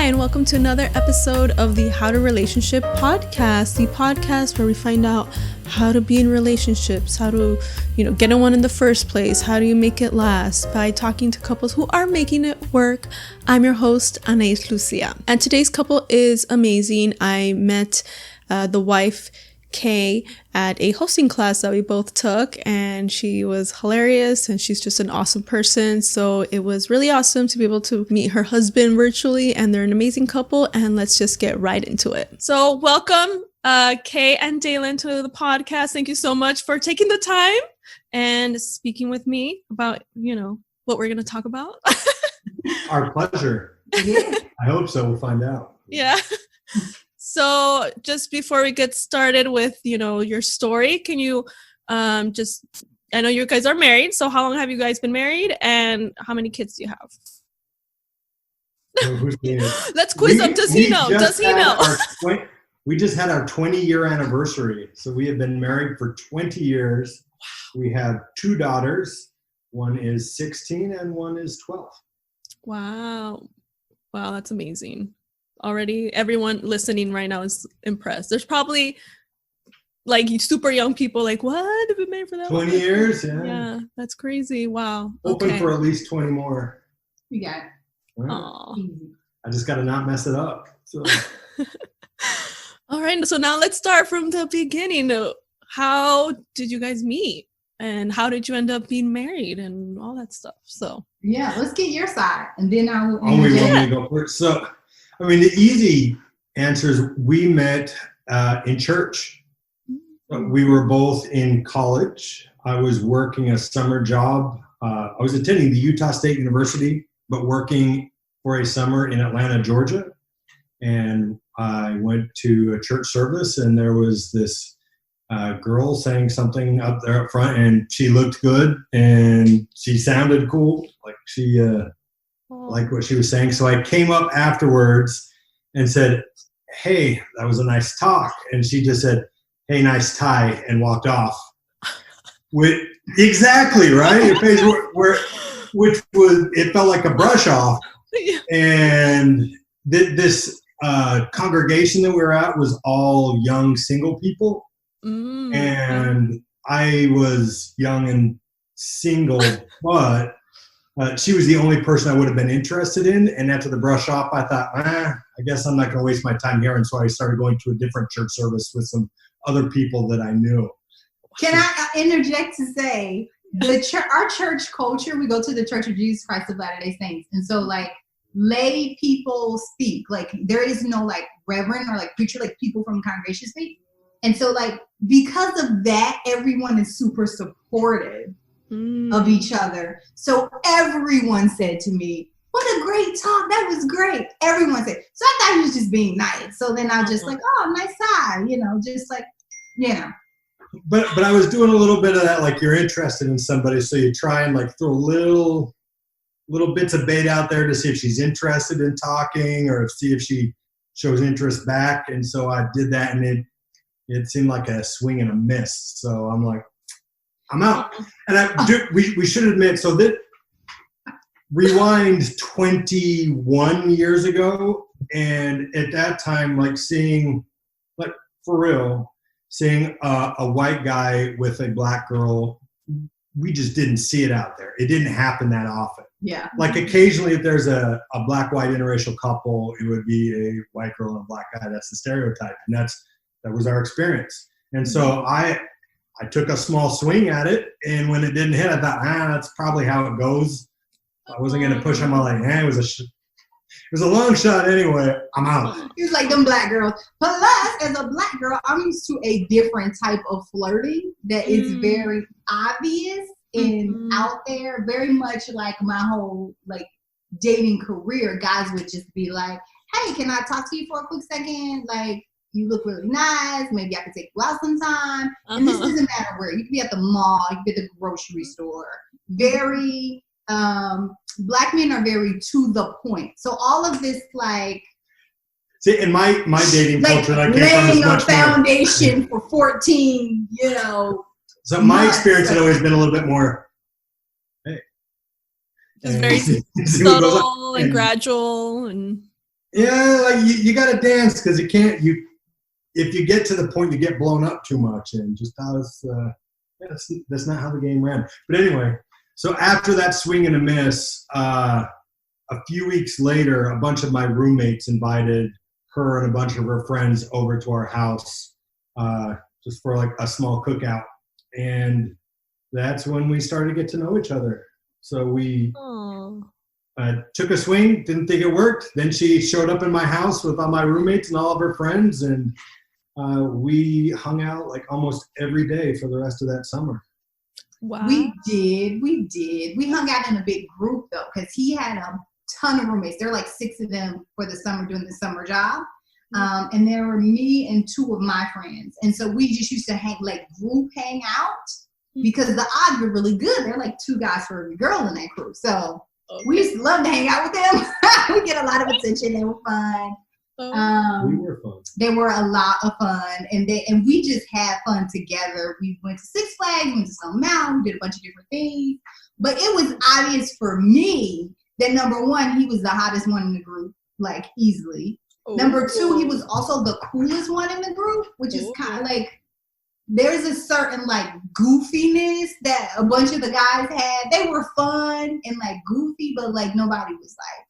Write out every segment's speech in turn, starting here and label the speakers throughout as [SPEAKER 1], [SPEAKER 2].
[SPEAKER 1] Hi, and welcome to another episode of the How to Relationship podcast, the podcast where we find out how to be in relationships, how to, get in one in the first place, how do you make it last by talking to couples who are making it work. I'm your host, Anais Lucia, and today's couple is amazing. I met the wife, Kay, at a hosting class that we both took, and she was hilarious and she's just an awesome person. So it was really awesome to be able to meet her husband virtually, and they're an amazing couple, and let's just get right into it. So welcome Kay and Dalyn to the podcast. Thank you so much for taking the time and speaking with me about, what we're going to talk about.
[SPEAKER 2] Our pleasure. I hope so. We'll find out.
[SPEAKER 1] Yeah. So just before we get started with, your story, can you I know you guys are married, so how long have you guys been married and how many kids do you have?
[SPEAKER 2] So
[SPEAKER 1] Let's quiz him. Does he know?
[SPEAKER 2] We just had our 20-year anniversary. So we have been married for 20 years. Wow. We have two daughters. One is 16 and one is 12.
[SPEAKER 1] Wow, that's amazing. Already everyone listening right now is impressed. There's probably super young people what? Have been married for that
[SPEAKER 2] 20 years?
[SPEAKER 1] Yeah, that's crazy. Wow.
[SPEAKER 2] Open for at least 20 more.
[SPEAKER 3] You got it.
[SPEAKER 2] Right. I just got to not mess it up. So.
[SPEAKER 1] All right. So now let's start from the beginning. How did you guys meet? And how did you end up being married and all that stuff? So
[SPEAKER 3] yeah, let's get your side, and then I will.
[SPEAKER 2] We want me to go first. So, the easy answer is we met in church. We were both in college. I was working a summer job. I was attending the Utah State University, but working for a summer in Atlanta, Georgia. And I went to a church service, and there was this girl saying something up there up front, and she looked good, and she sounded cool. Like she liked what she was saying. So I came up afterwards and said, "Hey, that was a nice talk." And she just said, "Hey, nice tie," and walked off. Exactly, right? Your face it felt like a brush off. And this congregation that we were at was all young single people. And I was young and single, but she was the only person I would have been interested in. And after the brush off, I thought, I guess I'm not going to waste my time here. And so I started going to a different church service with some other people that I knew.
[SPEAKER 3] Can I interject to say, our church culture, we go to the Church of Jesus Christ of Latter-day Saints. And so lay people speak. There is no reverend or preacher, people from the congregation speak. And so because of that, everyone is super supportive of each other. So everyone said to me, "What a great talk. That was great." Everyone said. So I thought he was just being nice. So then I was just "Oh, nice tie,"
[SPEAKER 2] But I was doing a little bit of that, you're interested in somebody, so you try and throw little bits of bait out there to see if she's interested in talking or see if she shows interest back. And so I did that, and it seemed like a swing and a miss. So I'm like, I'm out. And we should admit, so that rewind 21 years ago, and at that time, seeing a white guy with a black girl, we just didn't see it out there. It didn't happen that often.
[SPEAKER 3] Yeah.
[SPEAKER 2] Occasionally, if there's a black-white interracial couple, it would be a white girl and a black guy. That's the stereotype, and that was our experience. And so I took a small swing at it, and when it didn't hit, I thought, that's probably how it goes. I wasn't going to push him. I'm it was a long shot anyway. I'm out.
[SPEAKER 3] He was like them black girls. Plus, as a black girl, I'm used to a different type of flirting that is very obvious and out there. Very much like my whole dating career. Guys would just be like, "Hey, can I talk to you for a quick second? You look really nice. Maybe I could take you out sometime." And this doesn't matter where. You could be at the mall. You could be at the grocery store. Very, black men are very to the point. So all of this,
[SPEAKER 2] see, in my dating culture,
[SPEAKER 3] laying a foundation for 14,
[SPEAKER 2] So my experience had always been a little bit more, hey.
[SPEAKER 1] It's very subtle and gradual and
[SPEAKER 2] Yeah, like you got to dance because if you get to the point, you get blown up too much, and just that's not how the game ran. But anyway, so after that swing and a miss, a few weeks later, a bunch of my roommates invited her and a bunch of her friends over to our house just for like a small cookout. And that's when we started to get to know each other. So we took a swing, didn't think it worked. Then she showed up in my house with all my roommates and all of her friends, and we hung out like almost every day for the rest of that summer.
[SPEAKER 1] Wow.
[SPEAKER 3] We did. We hung out in a big group though, because he had a ton of roommates. There were like 6 of them for the summer doing the summer job. And there were me and 2 of my friends. And so we just used to group hang out because the odds were really good. There were like 2 guys for every girl in that crew. So we used to love to hang out with them. We get a lot of attention. They were fun.
[SPEAKER 2] We were fun.
[SPEAKER 3] They were a lot of fun. And we just had fun together. We went to Six Flags, went to Stone Mountain, did a bunch of different things. But it was obvious for me that number 1, he was the hottest one in the group, like easily. Number 2, he was also the coolest one in the group, which is kind of like, there's a certain like goofiness that a bunch of the guys had. They were fun and like goofy, but like nobody was like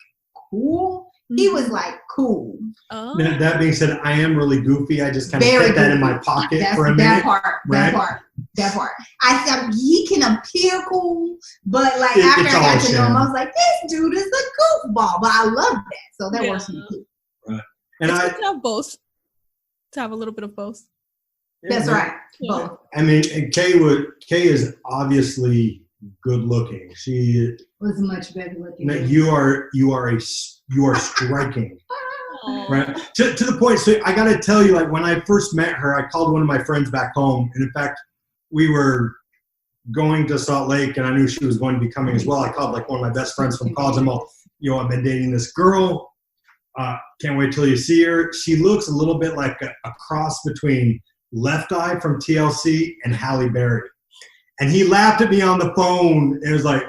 [SPEAKER 3] cool. He was like cool.
[SPEAKER 2] Now, that being said, I am really goofy. I just kind of put that in my pocket for a minute.
[SPEAKER 3] That part. I said he can appear cool, but like after I got to know him, I was like, this dude is a goofball. But I love that, so that works for me too.
[SPEAKER 2] Right. And
[SPEAKER 1] it's good to have both. To have a little bit of both.
[SPEAKER 3] That's right. Both.
[SPEAKER 2] I mean, and Kay is obviously good looking. She
[SPEAKER 3] was much better looking.
[SPEAKER 2] You are striking. Right. To the point. So I got to tell you, like when I first met her, I called one of my friends back home, and in fact, we were going to Salt Lake, and I knew she was going to be coming as well. I called like one of my best friends from college. I'm all, I've been dating this girl. Can't wait till you see her. She looks a little bit like a cross between Left Eye from TLC and Halle Berry. And he laughed at me on the phone. It was like,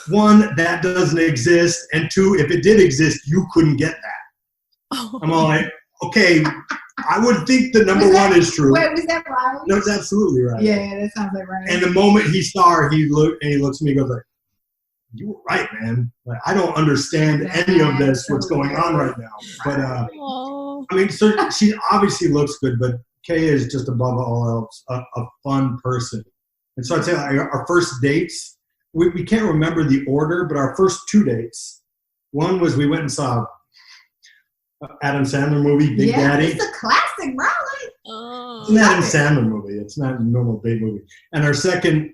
[SPEAKER 2] 1, that doesn't exist. And 2, if it did exist, you couldn't get that. I'm all like, okay, I would think the number 1 is true.
[SPEAKER 3] Wait, was that right?
[SPEAKER 2] No, it's absolutely right.
[SPEAKER 3] Yeah, that sounds like right.
[SPEAKER 2] And the moment he saw her, he looks at me and goes like, you were right, man. Like, I don't understand any of this, what's going on right now. But, I mean, so she obviously looks good, but Kay is just above all else a fun person. And so I'd say like, our first dates, we can't remember the order, but our first 2 dates, one was we went and saw Adam Sandler movie, Big Daddy.
[SPEAKER 3] It's a classic, bro. It's
[SPEAKER 2] an Adam Sandler movie. It's not a normal date movie. And our second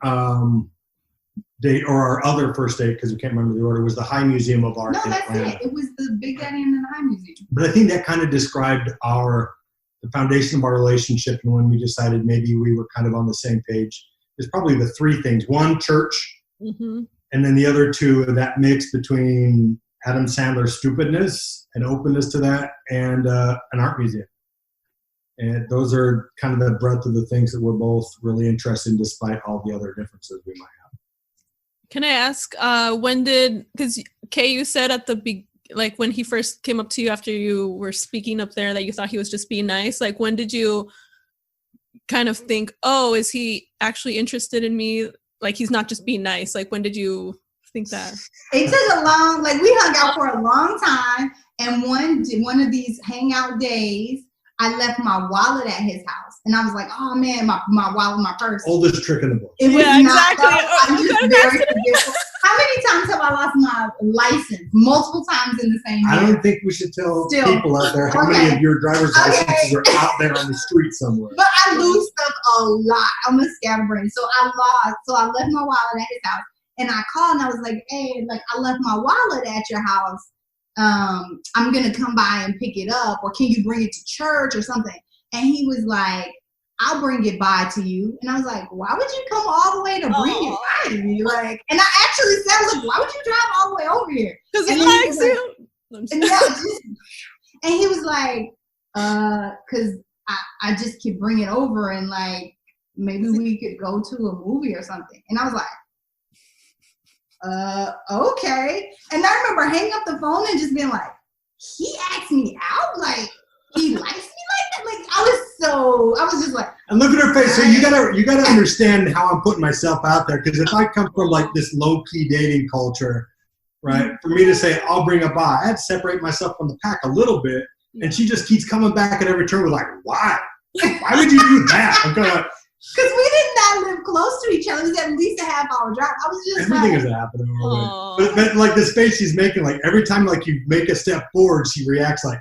[SPEAKER 2] date, or our other first date, because we can't remember the order, was the High Museum of Art.
[SPEAKER 3] No, that's it. It was the Big Daddy and the High Museum.
[SPEAKER 2] But I think that kind of described the foundation of our relationship, and when we decided maybe we were kind of on the same page. There's probably the 3 things. 1, church, and then the other 2, that mix between Adam Sandler's stupidness and openness to that, and an art museum. And those are kind of the breadth of the things that we're both really interested in, despite all the other differences we might have.
[SPEAKER 1] Can I ask, because Kay, you said at the like when he first came up to you after you were speaking up there that you thought he was just being nice. Like when did you kind of think, oh, is he actually interested in me? Like he's not just being nice. Like when did you think that?
[SPEAKER 3] It took we hung out for a long time. And one of these hangout days, I left my wallet at his house. And I was like, oh man, my wallet, my purse.
[SPEAKER 2] Oldest trick in the book.
[SPEAKER 3] It was exactly. I'm just very forgetful. How many times have I lost my license? Multiple times in the same year.
[SPEAKER 2] I don't think we should tell people out there how many of your driver's licenses are out there on the street somewhere.
[SPEAKER 3] But I lose stuff a lot. I'm a scatterbrain. So I left my wallet at his house. And I called and I was like, hey, like I left my wallet at your house. I'm going to come by and pick it up, or can you bring it to church or something? And he was like, I'll bring it by to you. And I was like, why would you come all the way to bring it by to me? Like, and I actually said, I was like, why would you drive all the way over here?
[SPEAKER 1] Because he likes you.
[SPEAKER 3] And he was like, because I just keep bringing it over and like, maybe we could go to a movie or something. And I was like, okay. And I remember hanging up the phone and just being like, he asked me out, like he likes me like that. Like I was just like,
[SPEAKER 2] and look at her face. So you gotta understand how I'm putting myself out there, because if I come from like this low key dating culture, right? For me to say I'll bring a bi, I had to separate myself from the pack a little bit, and she just keeps coming back at every turn with like, why? Why would you do that? I'm kind of like,
[SPEAKER 3] because we did not live close to each other. It was at least a half-hour drive. I was just
[SPEAKER 2] everything
[SPEAKER 3] like,
[SPEAKER 2] is happening. But like this face she's making, like every time like you make a step forward, she reacts like,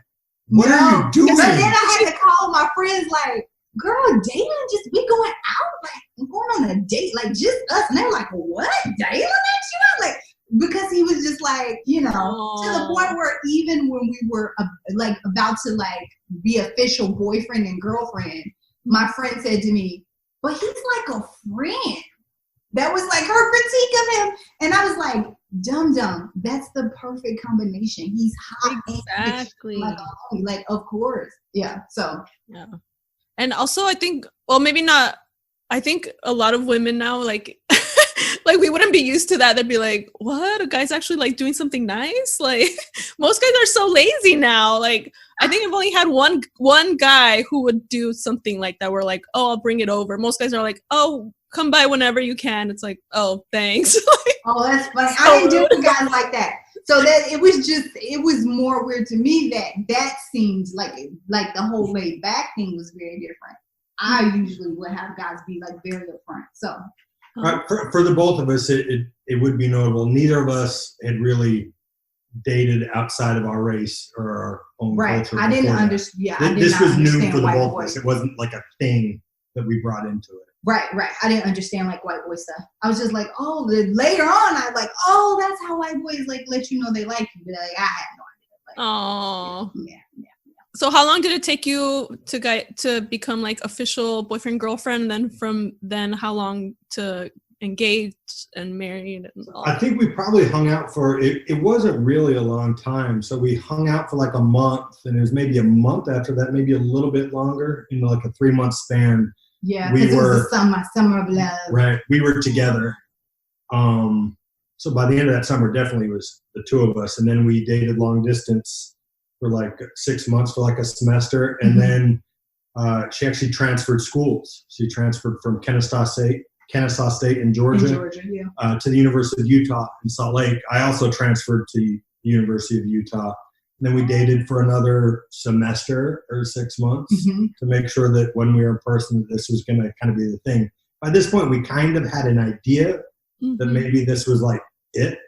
[SPEAKER 2] what are you doing?
[SPEAKER 3] But then I had to call my friends like, girl, Dalyn, we going out? Like, I'm going on a date, like just us. And they were like, what? Dalyn asked you out? Like, because he was just like, to the point where even when we were like about to like be official boyfriend and girlfriend, my friend said to me, but he's like a friend. That was like her critique of him. And I was like, dum, that's the perfect combination. He's hot.
[SPEAKER 1] Exactly.
[SPEAKER 3] Like, of course. Yeah. So.
[SPEAKER 1] Yeah. And also I think, well, maybe not, I think a lot of women now, like, like we wouldn't be used to that. They'd be like, what? A guy's actually like doing something nice? Like most guys are so lazy now. Like I think I've only had one guy who would do something like that. We're like, oh, I'll bring it over. Most guys are like, oh, come by whenever you can. It's like, oh, thanks.
[SPEAKER 3] Oh, that's funny. I didn't do guys like that. So that it was more weird to me that seemed like the whole laid back thing was very different. I usually would have guys be like very upfront. So
[SPEAKER 2] for the both of us, it would be notable. Neither of us had really dated outside of our race or our own culture.
[SPEAKER 3] I didn't understand. Yeah,
[SPEAKER 2] this was new for the both of us. It wasn't like a thing that we brought into it.
[SPEAKER 3] Right. I didn't understand like white boy stuff. I was just like, oh, later on, I like, oh, that's how white boys like let you know they like you. But like, I had no idea.
[SPEAKER 1] Oh.
[SPEAKER 3] Yeah.
[SPEAKER 1] So how long did it take you to become like official boyfriend girlfriend? Then from then, how long to engage and married? And all
[SPEAKER 2] I think we probably hung out for it wasn't really a long time. So we hung out for like a month, and it was maybe a month after that, maybe a little bit longer, like a 3-month span.
[SPEAKER 3] Yeah, because it was the summer of love.
[SPEAKER 2] Right, we were together. So by the end of that summer, definitely was the two of us, and then we dated long distance for like 6 months for like a semester, and then she actually transferred schools. She transferred from Kennesaw State in Georgia, to the University of Utah in Salt Lake. I also transferred to the University of Utah. And then we dated for another semester or 6 months to make sure that when we were in person, this was going to kind of be the thing. By this point, we kind of had an idea that maybe this was like it.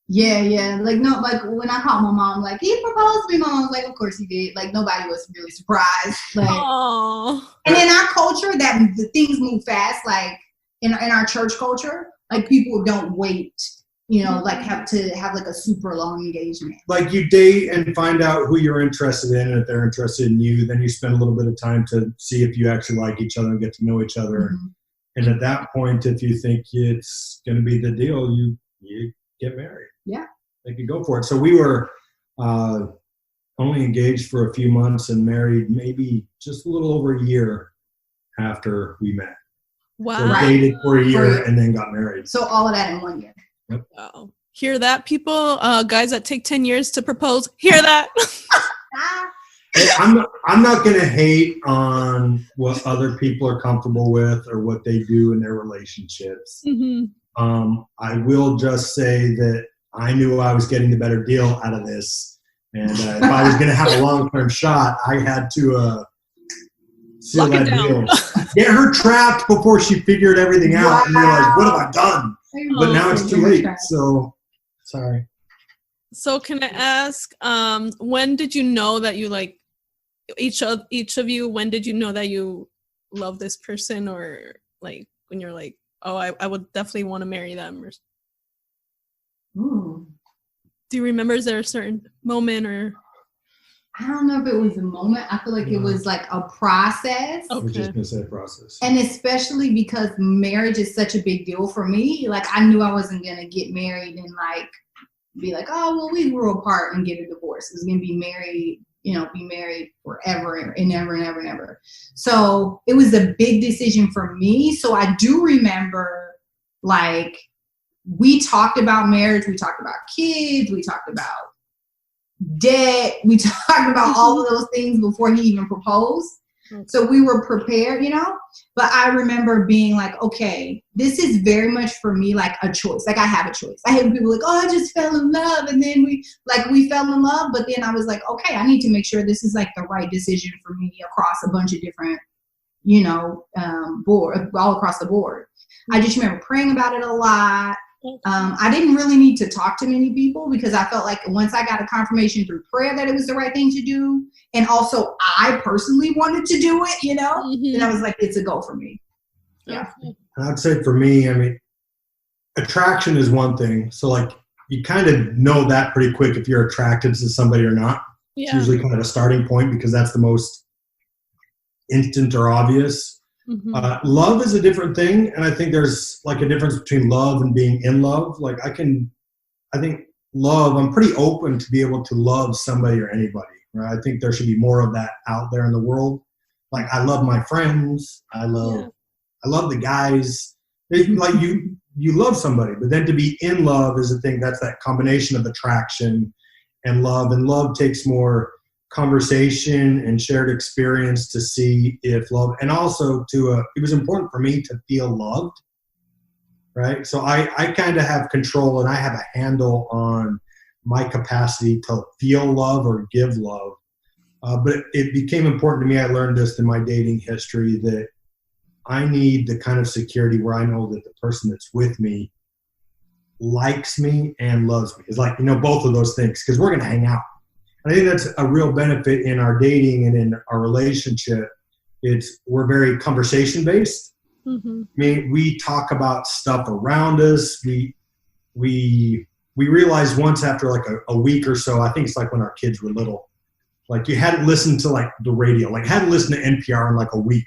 [SPEAKER 3] Yeah. Like, no, like when I called my mom, like, he proposed to me, Mom was like, of course he did. Like, nobody was really surprised. Like, and in our culture, that the things move fast. Like, in our church culture, like, people don't wait, like have to have like a super long engagement.
[SPEAKER 2] Like, you date and find out who you're interested in, and if they're interested in you, then you spend a little bit of time to see if you actually like each other and get to know each other. And at that point, if you think it's going to be the deal, you get married.
[SPEAKER 3] Yeah.
[SPEAKER 2] Like, you go for it. So we were only engaged for a few months and married maybe just a little over a year after we met.
[SPEAKER 1] Wow.
[SPEAKER 2] So dated for a year and then got married.
[SPEAKER 3] So all of that in 1 year.
[SPEAKER 2] Yep.
[SPEAKER 1] Wow. Hear that, people? Guys that take 10 years to propose. Hear that?
[SPEAKER 2] Hey, I'm not going to hate on what other people are comfortable with or what they do in their relationships. I will just say that I knew I was getting the better deal out of this. And if I was going to have a long-term shot, I had to seal that deal. Get her trapped before she figured everything out and realized, what have I done? But now it's too late. So, sorry.
[SPEAKER 1] So can I ask, when did you know that you like each of you? When did you know that you love this person, or like when you're like, oh, I would definitely want to marry them? Or do you remember? Is there a certain moment, or?
[SPEAKER 3] I don't know if it was a moment. I feel like it was like a process.
[SPEAKER 2] I was just going to say process.
[SPEAKER 3] And especially because marriage is such a big deal for me. Like, I knew I wasn't going to get married and like be like, oh, well, we grew apart and get a divorce. It was going to be married, be married forever and ever and ever and ever. So it was a big decision for me. So I do remember, like, we talked about marriage. We talked about kids. We talked about dead. We talked about all of those things before he even proposed. So we were prepared, you know, but I remember being like, okay, this is very much for me like a choice. Like I have a choice. I hate when people like, oh, I just fell in love. And then we fell in love. But then I was like, okay, I need to make sure this is like the right decision for me across a bunch of different, you know, all across the board. I just remember praying about it a lot. I didn't really need to talk to many people because I felt like once I got a confirmation through prayer that it was the right thing to do, and also I personally wanted to do it, you know, and I was like, it's a go for me. Yeah.
[SPEAKER 2] I'd say for me, I mean, attraction is one thing. So like you kind of know that pretty quick if you're attracted to somebody or not. Yeah. It's usually kind of a starting point because that's the most instant or obvious. Love is a different thing, and I think there's like a difference between love and being in love. Like I think love, I'm pretty open to be able to love somebody or anybody, right? I think there should be more of that out there in the world. Like I love my friends, I love the guys. Like you love somebody, but then to be in love is a thing. That's that combination of attraction and love takes more conversation and shared experience to see if love, and also it was important for me to feel loved, right? So I kind of have control and I have a handle on my capacity to feel love or give love. But it became important to me. I learned this in my dating history that I need the kind of security where I know that the person that's with me likes me and loves me. It's like, you know, both of those things, because we're going to hang out. I think that's a real benefit in our dating and in our relationship. We're very conversation based. I mean, we talk about stuff around us. We realized once after like a week or so, I think it's like when our kids were little, like you hadn't listened to like the radio, like hadn't listened to NPR in like a week.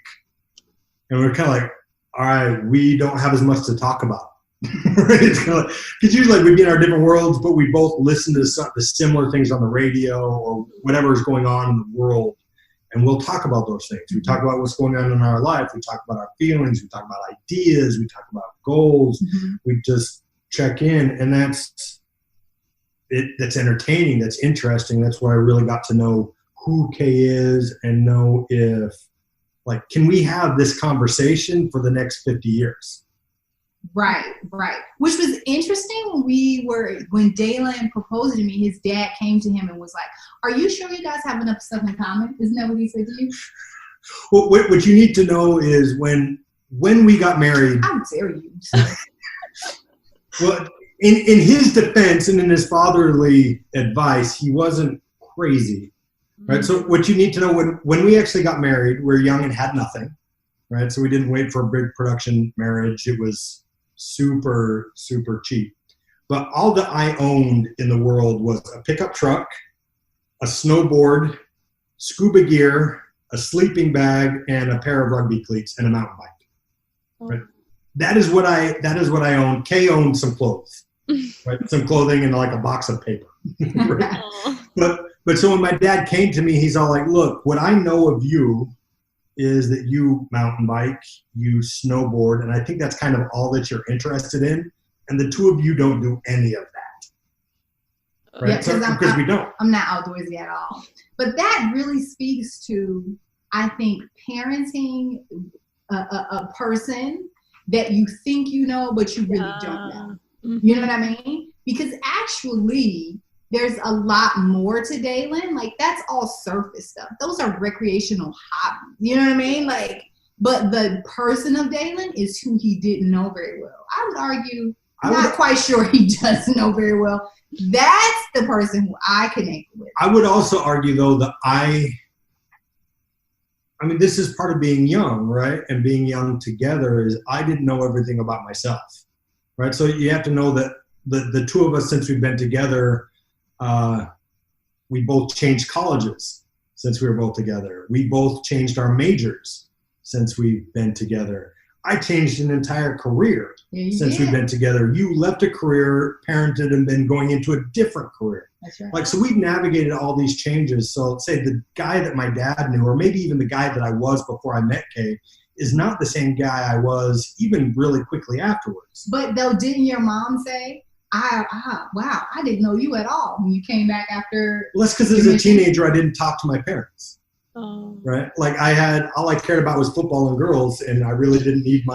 [SPEAKER 2] And we're kind of like, all right, we don't have as much to talk about. It's kind of like, because usually we'd be in our different worlds, but we both listen to the similar things on the radio or whatever is going on in the world, and we'll talk about those things. We talk about what's going on in our life. We talk about our feelings. We talk about ideas. We talk about goals. We just check in, and that's entertaining. That's interesting. That's where I really got to know who Kay is and know if, like, can we have this conversation for the next 50 years?
[SPEAKER 3] Right. Which was interesting when Dalyn proposed to me, his dad came to him and was like, are you sure you guys have enough stuff in common? Isn't that what he said to you?
[SPEAKER 2] Well, what you need to know is when we got married.
[SPEAKER 3] How dare you?
[SPEAKER 2] Well, in his defense and in his fatherly advice, he wasn't crazy. Right. So what you need to know when we actually got married, we were young and had nothing. Right. So we didn't wait for a big production marriage. It was super, super cheap. But all that I owned in the world was a pickup truck, a snowboard, scuba gear, a sleeping bag, and a pair of rugby cleats and a mountain bike. Right? That is what I owned. Kay owned some clothes, right? Some clothing and like a box of paper. Right? But so when my dad came to me, he's all like, look, what I know of you is that you mountain bike, you snowboard, and I think that's kind of all that you're interested in. And the two of you don't do any of that. Right?
[SPEAKER 3] Yeah,
[SPEAKER 2] because we don't.
[SPEAKER 3] I'm not outdoorsy at all. But that really speaks to, I think, parenting a person that you think you know, but you really don't know. You know what I mean? Because actually, there's a lot more to Dalyn. Like, that's all surface stuff. Those are recreational hobbies. You know what I mean? Like, but the person of Dalyn is who he didn't know very well. I would argue, not quite sure he does know very well. That's the person who I connect with.
[SPEAKER 2] I would also argue, though, that I mean, this is part of being young, right? And being young together is I didn't know everything about myself, right? So you have to know that the two of us, since we've been together, we both changed colleges since we were both together. We both changed our majors since we've been together. I changed an entire career since we've been together. You left a career, parented, and been going into a different career.
[SPEAKER 3] That's right.
[SPEAKER 2] Like, so we've navigated all these changes. So let's say the guy that my dad knew, or maybe even the guy that I was before I met Kay, is not the same guy I was even really quickly afterwards.
[SPEAKER 3] But though, didn't your mom say, wow, I didn't know you at all when you came back after.
[SPEAKER 2] Well, that's because as a teenager, I didn't talk to my parents.
[SPEAKER 1] Oh.
[SPEAKER 2] Right? Like all I cared about was football and girls, and I really didn't need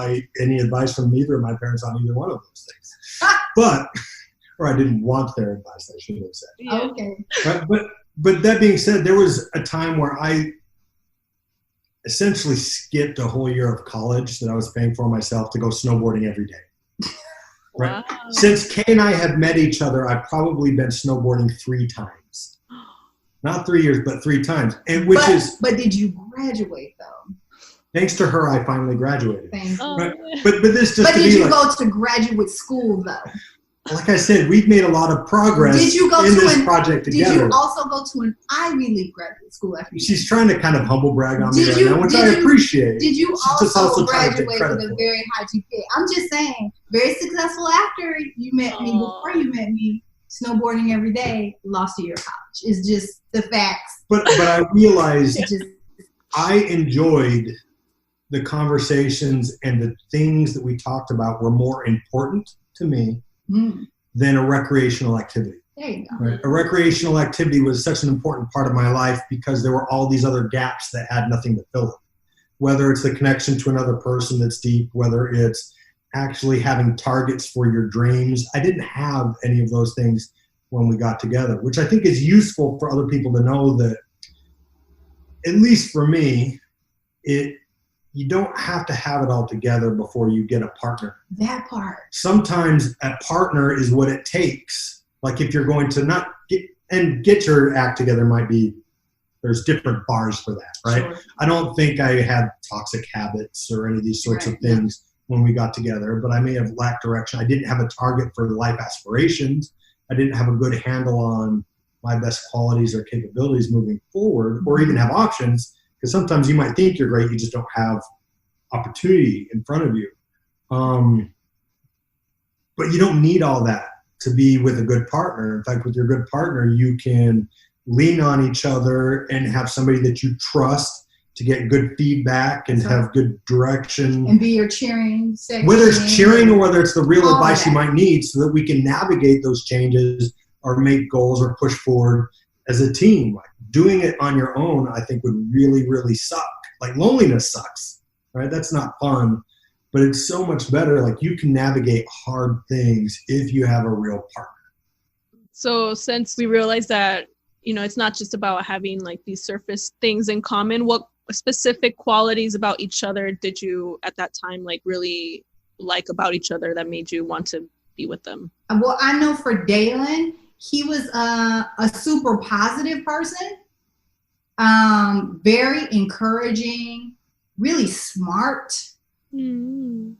[SPEAKER 2] any advice from either of my parents on either one of those things. Or I didn't want their advice, I should have said.
[SPEAKER 1] Yeah.
[SPEAKER 3] Okay.
[SPEAKER 2] Right? But that being said, there was a time where I essentially skipped a whole year of college that I was paying for myself to go snowboarding every day. Right?
[SPEAKER 1] Wow.
[SPEAKER 2] Since Kay and I have met each other, I've probably been snowboarding 3 times. Not 3 years, but 3 times. And
[SPEAKER 3] But did you graduate though?
[SPEAKER 2] Thanks to her, I finally graduated.
[SPEAKER 3] Thank you.
[SPEAKER 2] Right? But this just
[SPEAKER 3] But
[SPEAKER 2] to
[SPEAKER 3] did
[SPEAKER 2] be
[SPEAKER 3] you
[SPEAKER 2] like,
[SPEAKER 3] go to graduate school though?
[SPEAKER 2] like I said, we've made a lot of progress
[SPEAKER 3] Did you go
[SPEAKER 2] in
[SPEAKER 3] to
[SPEAKER 2] this project together.
[SPEAKER 3] Did you also go to an Ivy League graduate school after you?
[SPEAKER 2] She's trying to kind of humble brag on me
[SPEAKER 3] Did
[SPEAKER 2] right
[SPEAKER 3] you-
[SPEAKER 2] now, which
[SPEAKER 3] did
[SPEAKER 2] I
[SPEAKER 3] you-
[SPEAKER 2] appreciate.
[SPEAKER 3] Did you
[SPEAKER 2] She's just
[SPEAKER 3] also
[SPEAKER 2] trying to take
[SPEAKER 3] graduate
[SPEAKER 2] credit
[SPEAKER 3] with a
[SPEAKER 2] for it.
[SPEAKER 3] very high GPA? I'm just saying, very successful after you met me. Before you met me, snowboarding every day, lost a year of college. It's just the facts.
[SPEAKER 2] But I realized
[SPEAKER 3] It's just,
[SPEAKER 2] I enjoyed the conversations and the things that we talked about were more important to me than a recreational activity.
[SPEAKER 3] there you go.
[SPEAKER 2] Right? A recreational activity was such an important part of my life because there were all these other gaps that had nothing to fill it. Whether it's the connection to another person that's deep, whether it's actually having targets for your dreams. I didn't have any of those things when we got together, which I think is useful for other people to know that, at least for me, you don't have to have it all together before you get a partner.
[SPEAKER 3] That part.
[SPEAKER 2] Sometimes a partner is what it takes. Like if you're going to not get your act together there's different bars for that, right?
[SPEAKER 3] Sure.
[SPEAKER 2] I don't think I had toxic habits or any of these sorts of things when we got together, but I may have lacked direction. I didn't have a target for life aspirations. I didn't have a good handle on my best qualities or capabilities moving forward, or even have options. Because sometimes you might think you're great, you just don't have opportunity in front of you. But you don't need all that to be with a good partner. In fact, with your good partner, you can lean on each other and have somebody that you trust to get good feedback and have good direction.
[SPEAKER 3] And be your cheering section.
[SPEAKER 2] Whether it's cheering or whether it's the real
[SPEAKER 3] All
[SPEAKER 2] advice
[SPEAKER 3] that.
[SPEAKER 2] you might need so that we can navigate those changes or make goals or push forward as a team. Like doing it on your own, I think would really, really suck. Like loneliness sucks, right? That's not fun, but it's so much better. Like you can navigate hard things if you have a real partner.
[SPEAKER 1] So since we realized that, it's not just about having like these surface things in common, what specific qualities about each other did you at that time like really like about each other that made you want to be with them?
[SPEAKER 3] Well, I know for Dalyn, he was a super positive person, very encouraging, really smart. Even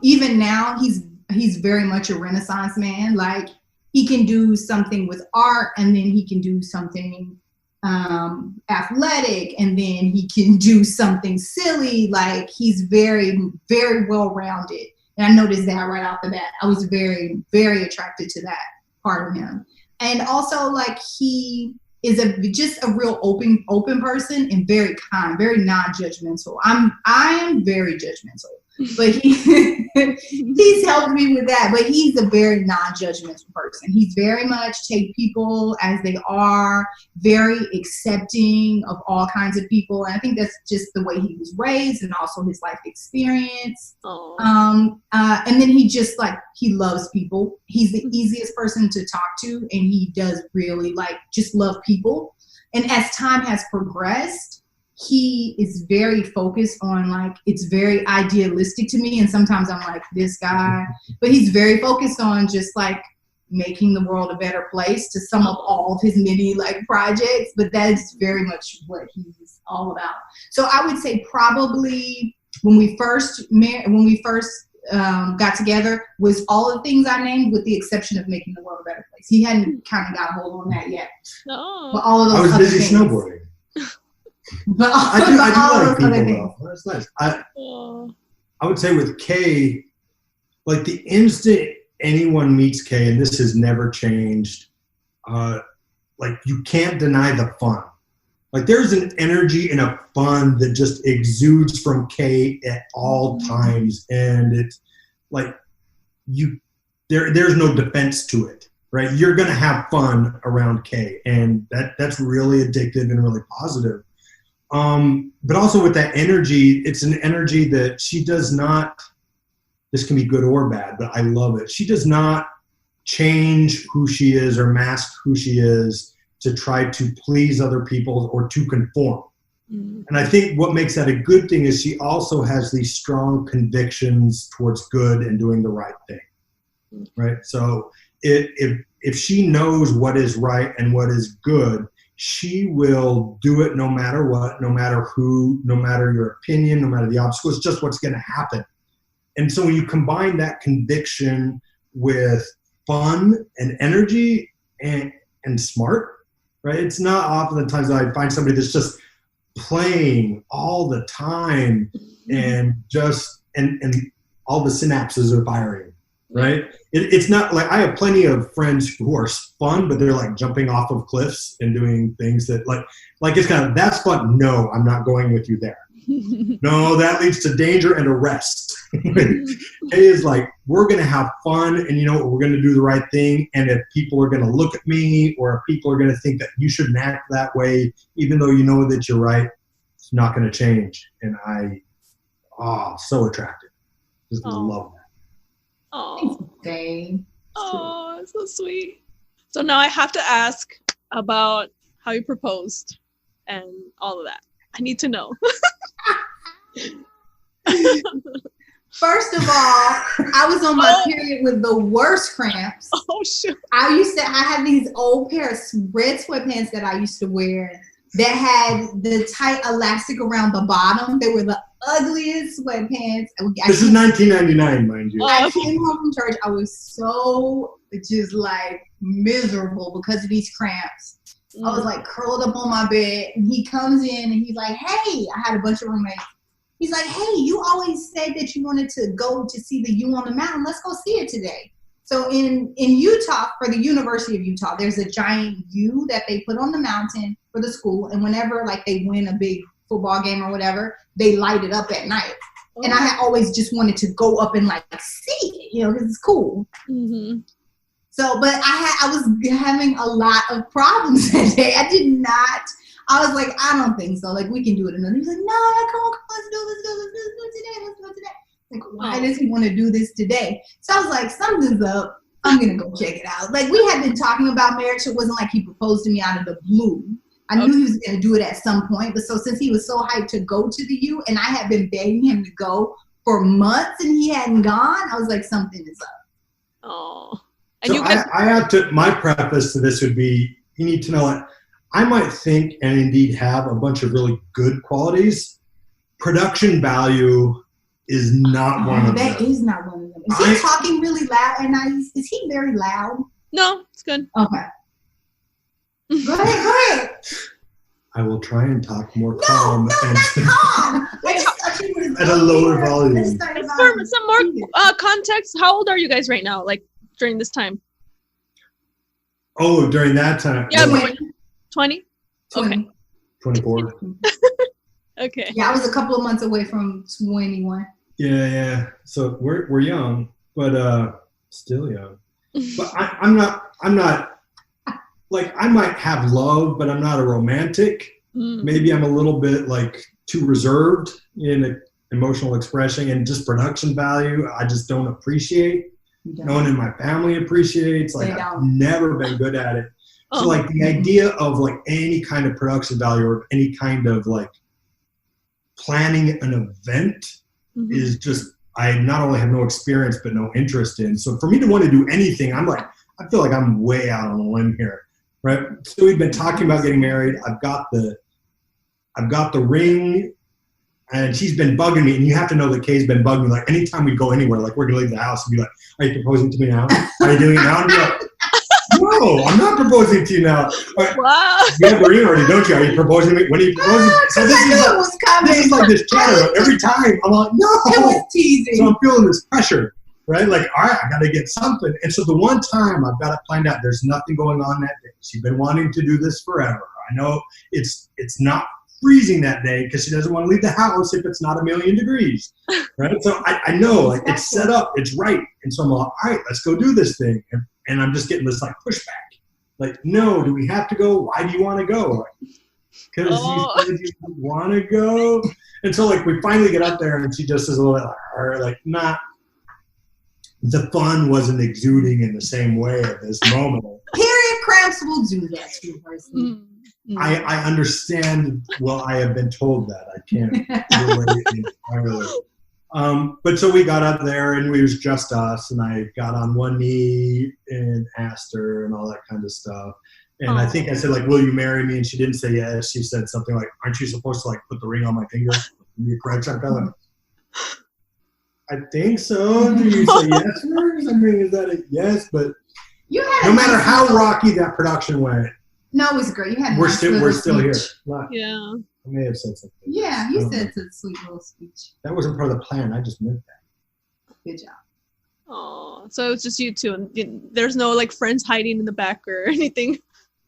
[SPEAKER 3] now, he's very much a Renaissance man. Like he can do something with art, and then he can do something athletic, and then he can do something silly. Like he's very, very well-rounded. And I noticed that right off the bat. I was very, very attracted to that part of him. And also, like, he is just a real open person and very kind, very non-judgmental. I am very judgmental, but he's helped me with that. But he's a very non-judgmental person. He's very much take people as they are, very accepting of all kinds of people. And I think that's just the way he was raised and also his life experience. And then he loves people. He's the easiest person to talk to, and he does really just love people. And as time has progressed, he is very focused on it's very idealistic to me. And sometimes I'm like, this guy, but he's very focused on just making the world a better place to sum up all of his many projects. But that's very much what he's all about. So I would say probably when we first got together was all the things I named, with the exception of making the world a better place. He hadn't kind of got a hold on that yet.
[SPEAKER 1] No.
[SPEAKER 3] But all of those
[SPEAKER 2] I was
[SPEAKER 3] other
[SPEAKER 2] busy
[SPEAKER 3] things.
[SPEAKER 2] snowboarding.
[SPEAKER 3] But
[SPEAKER 2] I do like people though. That's nice. I would say with Kay, the instant anyone meets Kay, and this has never changed, you can't deny the fun. There's an energy and a fun that just exudes from Kay at all times. And it's there's no defense to it, right? You're going to have fun around Kay, and that's really addictive and really positive. But also with that energy, it's an energy that she does not, this can be good or bad, but I love it. She does not change who she is or mask who she is to try to please other people or to conform. Mm-hmm. And I think what makes that a good thing is she also has these strong convictions towards good and doing the right thing, right? So if she knows what is right and what is good, she will do it no matter what, no matter who, no matter your opinion, no matter the obstacle. It's just what's going to happen. And so when you combine that conviction with fun and energy and smart, right? It's not often the times that I find somebody that's just playing all the time and just and all the synapses are firing, right? It's not like I have plenty of friends who are fun, but they're like jumping off of cliffs and doing things that like it's kind of, that's fun. No, I'm not going with you there. No, that leads to danger and arrest. It is like, we're going to have fun, and you know what, we're going to do the right thing. And if people are going to look at me, or if people are going to think that you shouldn't act that way, even though you know that you're right, it's not going to change. And so attractive. Just love that.
[SPEAKER 1] Oh,
[SPEAKER 3] Dang.
[SPEAKER 1] Oh, so sweet. So now I have to ask about how you proposed and all of that. I need to know.
[SPEAKER 3] First of all, I was on my period with the worst cramps.
[SPEAKER 1] Oh, shoot.
[SPEAKER 3] I had these old pair of red sweatpants that I used to wear that had the tight elastic around the bottom. They were the ugliest sweatpants.
[SPEAKER 2] This is 1999, mind you.
[SPEAKER 3] I came home from church. I was so just like miserable because of these cramps. I was like curled up on my bed, and he comes in and he's like, hey, I had a bunch of roommates. He's like, hey, you always said that you wanted to go to see the U on the mountain. Let's go see it today. So in Utah, for the University of Utah, there's a giant U that they put on the mountain for the school. And whenever like they win a big football game or whatever, they light it up at night. Oh. And I had always just wanted to go up and like see it, you know, because it's cool. Mm-hmm. So, but I was having a lot of problems that day. I was like, I don't think so. Like, we can do it another. He's like, no, come on, let's do it today. Like, why does he want to do this today? So I was like, something's up. I'm going to go check it out. Like, we had been talking about marriage. It wasn't like he proposed to me out of the blue. I knew he was going to do it at some point. But so since he was so hyped to go to the U, and I had been begging him to go for months and he hadn't gone, I was like, something is up.
[SPEAKER 1] Oh.
[SPEAKER 2] So I have to, my preface to this would be, you need to know that I might think and indeed have a bunch of really good qualities. Production value is not one of them.
[SPEAKER 3] That is not one of them. Is he talking really loud at night? Is he very loud?
[SPEAKER 1] No, it's good.
[SPEAKER 3] Okay. Go ahead.
[SPEAKER 2] I will try and talk more calm.
[SPEAKER 3] No, not calm.
[SPEAKER 2] At a lower volume.
[SPEAKER 1] For some more context, how old are you guys right now? Like, during this time?
[SPEAKER 2] Oh, during that time?
[SPEAKER 1] Yeah, 20? Okay.
[SPEAKER 2] 24.
[SPEAKER 1] Okay.
[SPEAKER 3] Yeah, I was a couple of months away from 21.
[SPEAKER 2] Yeah. So we're young, but still young. But I'm not like, I might have love, but I'm not a romantic. Maybe I'm a little bit like too reserved in emotional expression, and just production value I just don't appreciate. No one in my family appreciates. Like, I've never been good at it. So like the idea of like any kind of production value or any kind of like planning an event is just, I not only have no experience but no interest in. So for me to want to do anything, I feel like I'm way out on a limb here, right? So we've been talking about getting married. I've got the ring. And she's been bugging me, and you have to know that Kay's been bugging me. Like, anytime we go anywhere, like we're gonna leave the house, and be like, "Are you proposing to me now? Are you doing it now?" And be like, "No, I'm not proposing to you now." Right.
[SPEAKER 1] Wow.
[SPEAKER 2] You have the ring already, don't you? Are you proposing to me? When are you proposing? So this is like this chatter. Every time I'm like, "No."
[SPEAKER 3] It was teasing.
[SPEAKER 2] So I'm feeling this pressure, right? Like, all right, I got to get something. And so the one time I've got to find out there's nothing going on that day. She's been wanting to do this forever. I know it's not freezing that day because she doesn't want to leave the house if it's not 1,000,000 degrees, right? So I know, like, it's set up, it's right. And so I'm like, all right, let's go do this thing. And I'm just getting this, like, pushback. Like, no, do we have to go? Why do you want to go? Because you said you want to go. And so, like, we finally get up there, and she just is a little bit like, not. The fun wasn't exuding in the same way at this moment.
[SPEAKER 3] Period cramps will do that to a person.
[SPEAKER 2] I understand. Well, I have been told that. I can't relate entirely. But so we got up there, and it was just us, and I got on one knee and asked her and all that kind of stuff. And I think I said, like, will you marry me? And she didn't say yes. She said something like, aren't you supposed to, like, put the ring on my finger? You correct something? I think so. Do you say yes first? I mean, is that a yes? But no matter how rocky that production went.
[SPEAKER 3] No, it was great. You had
[SPEAKER 2] we're still here.
[SPEAKER 1] Yeah.
[SPEAKER 2] I may have said something.
[SPEAKER 3] Yeah, you said a sweet little speech.
[SPEAKER 2] That wasn't part of the plan. I just meant that.
[SPEAKER 3] Good job.
[SPEAKER 1] Oh, so it's just you two, and there's no, like, friends hiding in the back or anything.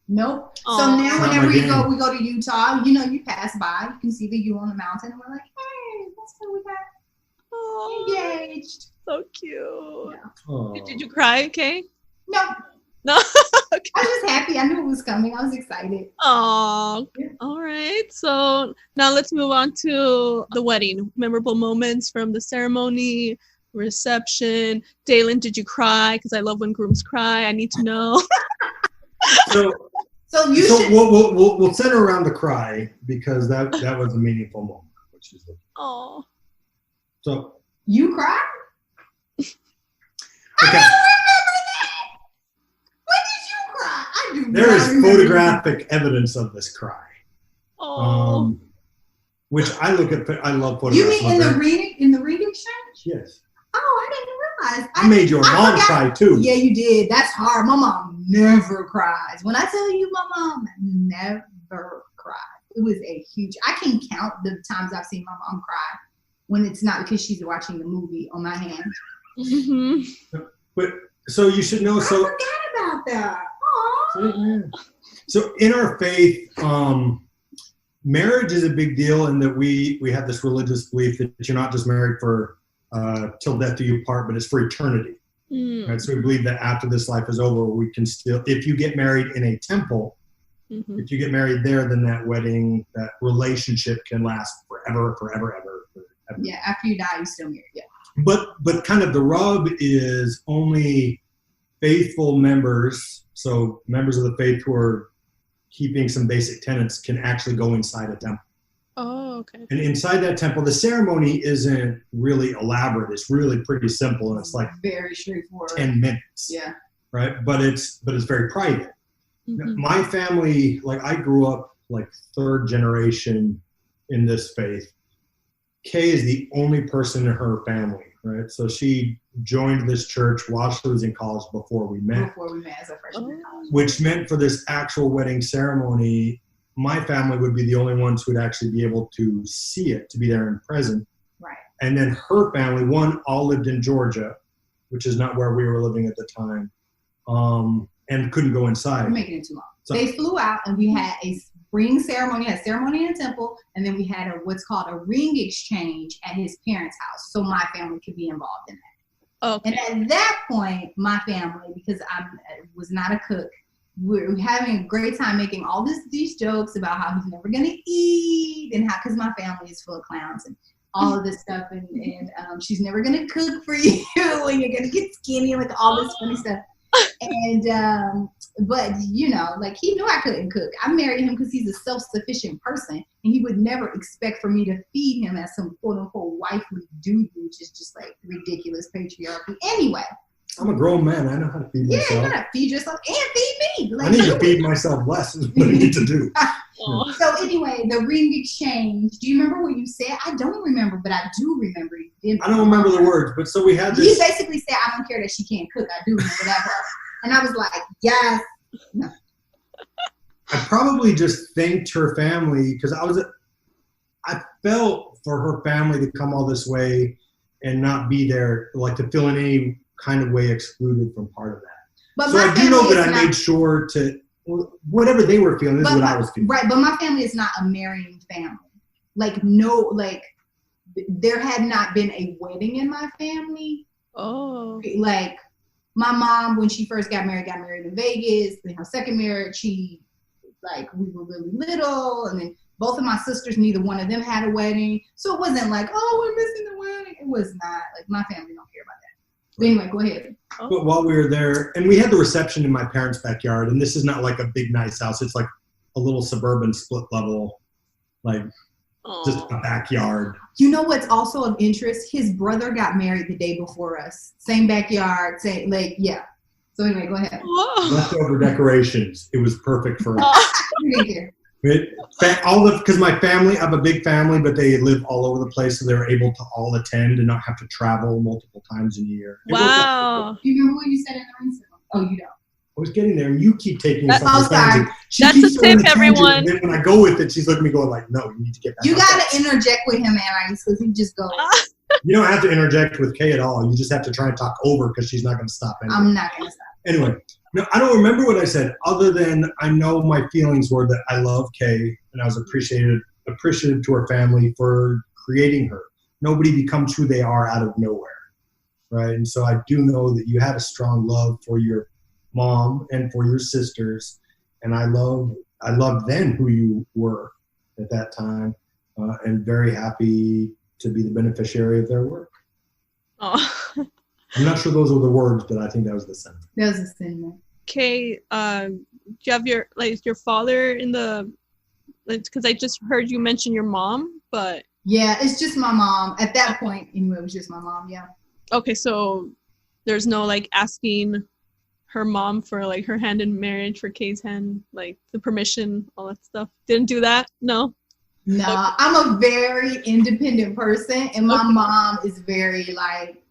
[SPEAKER 3] Nope.
[SPEAKER 1] Aww.
[SPEAKER 3] So now whenever we go to Utah, you pass by, you can see the U on the mountain, and we're like, hey, that's what we got. Engaged.
[SPEAKER 1] So cute.
[SPEAKER 2] Yeah.
[SPEAKER 1] Did you cry, Kay?
[SPEAKER 3] No.
[SPEAKER 1] Okay.
[SPEAKER 3] I was just happy. I knew it was coming. I was excited.
[SPEAKER 1] Oh,
[SPEAKER 3] Yeah.
[SPEAKER 1] all right. So now let's move on to the wedding. Memorable moments from the ceremony, reception. Dalyn, did you cry? Because I love when grooms cry. I need to know.
[SPEAKER 3] So
[SPEAKER 2] we'll center around the cry because that was a meaningful moment. Which is
[SPEAKER 1] Oh.
[SPEAKER 2] So
[SPEAKER 3] you cried?
[SPEAKER 2] Okay.
[SPEAKER 3] I don't remember that. When did you cry? I do.
[SPEAKER 2] There is photographic evidence of this cry.
[SPEAKER 1] Oh.
[SPEAKER 2] Which I love photographs.
[SPEAKER 3] You mean in the ring exchange?
[SPEAKER 2] Yes.
[SPEAKER 3] Oh, I didn't realize.
[SPEAKER 2] I made your mom cry too.
[SPEAKER 3] Yeah, you did. That's hard. My mom never cries. When I tell you, my mom never cried. It was a huge. I can count the times I've seen my mom cry when it's not because she's watching the movie on my hand.
[SPEAKER 1] Mm-hmm.
[SPEAKER 2] But so you should know. So
[SPEAKER 3] I forgot about that. Aww.
[SPEAKER 2] So in our faith, marriage is a big deal, in that we have this religious belief that you're not just married for till death do you part, but it's for eternity. Right? So we believe that after this life is over, we can still, if you get married in a temple, if you get married there, then that wedding, that relationship can last forever.
[SPEAKER 3] Yeah, after you die, you still married. Yeah.
[SPEAKER 2] But kind of the rub is only faithful members, so members of the faith who are keeping some basic tenets, can actually go inside a temple.
[SPEAKER 1] Oh, okay.
[SPEAKER 2] And inside that temple, the ceremony isn't really elaborate. It's really pretty simple, and it's like
[SPEAKER 3] very straightforward.
[SPEAKER 2] 10 minutes.
[SPEAKER 3] Yeah.
[SPEAKER 2] Right? But it's very private. My family, like, I grew up like third generation in this faith. Kay is the only person in her family, right? So she joined this church while she was in college before we met.
[SPEAKER 3] Before we met as a freshman in college.
[SPEAKER 2] Which meant for this actual wedding ceremony, my family would be the only ones who would actually be able to see it, to be there and present.
[SPEAKER 3] Right.
[SPEAKER 2] And then her family, all lived in Georgia, which is not where we were living at the time, and couldn't go inside.
[SPEAKER 3] We're making it too long.
[SPEAKER 2] So,
[SPEAKER 3] they flew out, and we had a ring ceremony, a ceremony in a temple, and then we had what's called a ring exchange at his parents' house, so my family could be involved in that.
[SPEAKER 1] Okay.
[SPEAKER 3] And at that point, my family, because I was not a cook, we were having a great time making all these jokes about how he's never gonna eat, and how, because my family is full of clowns and all of this stuff, and she's never gonna cook for you, and you're gonna get skinny, and like all this funny stuff. And but like, he knew I couldn't cook. I married him because he's a self-sufficient person, and he would never expect for me to feed him as some quote-unquote wifely duty, which is just like ridiculous patriarchy. Anyway,
[SPEAKER 2] I'm a grown man. I know how to feed myself.
[SPEAKER 3] Yeah, you gotta feed yourself and feed me. Like,
[SPEAKER 2] I need to feed myself less is what I need to do.
[SPEAKER 3] So anyway, the ring exchange. Do you remember what you said? I don't remember, but I do remember you did.
[SPEAKER 2] I don't remember the words, but so we had this.
[SPEAKER 3] You basically said, I don't care that she can't cook. I do remember that part. And I was like, yes. No.
[SPEAKER 2] I probably just thanked her family, because I felt for her family to come all this way and not be there, like to feel in any kind of way excluded from part of that.
[SPEAKER 3] But
[SPEAKER 2] so I do know that I made sure to whatever they were feeling is what I was feeling.
[SPEAKER 3] Right, but my family is not a marrying family. Like, no, like, there had not been a wedding in my family.
[SPEAKER 1] Oh.
[SPEAKER 3] Like, my mom, when she first got married in Vegas. Then her second marriage, we were really little. And then both of my sisters, neither one of them had a wedding. So it wasn't like, oh, we're missing the wedding. It was not. Like, my family don't care about that. But anyway, go ahead.
[SPEAKER 2] But while we were there, and we had the reception in my parents' backyard, and this is not like a big, nice house. It's like a little suburban split level, like just a backyard.
[SPEAKER 3] You know what's also of interest? His brother got married the day before us. Same backyard, same, like, yeah. So anyway, go ahead.
[SPEAKER 2] Leftover decorations. It was perfect for us. Because my family, I have a big family, but they live all over the place, so they were able to all attend and not have to travel multiple times in a year.
[SPEAKER 1] Wow.
[SPEAKER 3] Do you remember what you said in the recent? Oh, you don't.
[SPEAKER 2] I was getting there, and you keep taking us
[SPEAKER 3] on the tangent.
[SPEAKER 1] That's a tip, everyone.
[SPEAKER 2] And then when I go with it, she's looking at me going like, no, you need to get back.
[SPEAKER 3] You got to interject with him, Anais, because he just goes.
[SPEAKER 2] You don't have to interject with Kay at all. You just have to try and talk over because she's not going to stop anyway.
[SPEAKER 3] I'm not going to stop.
[SPEAKER 2] Anyway, no, I don't remember what I said other than I know my feelings were that I love Kay and I was appreciative to her family for creating her. Nobody becomes who they are out of nowhere, right? And so I do know that you had a strong love for your mom and for your sisters, and I loved then who you were at that time, and very happy to be the beneficiary of their work.
[SPEAKER 1] Oh.
[SPEAKER 2] I'm not sure those were the words, but I think that was the sentiment.
[SPEAKER 3] That was the sentiment.
[SPEAKER 1] Okay, do you have your father in the? Because I just heard you mention your mom, but
[SPEAKER 3] yeah, it's just my mom at that point. Anyway, it was just my mom. Yeah.
[SPEAKER 1] Okay, so there's no like asking her mom for like her hand in marriage, for Kay's hand, like the permission, all that stuff. Didn't do that? No.
[SPEAKER 3] No, okay. I'm a very independent person, and my mom is very like.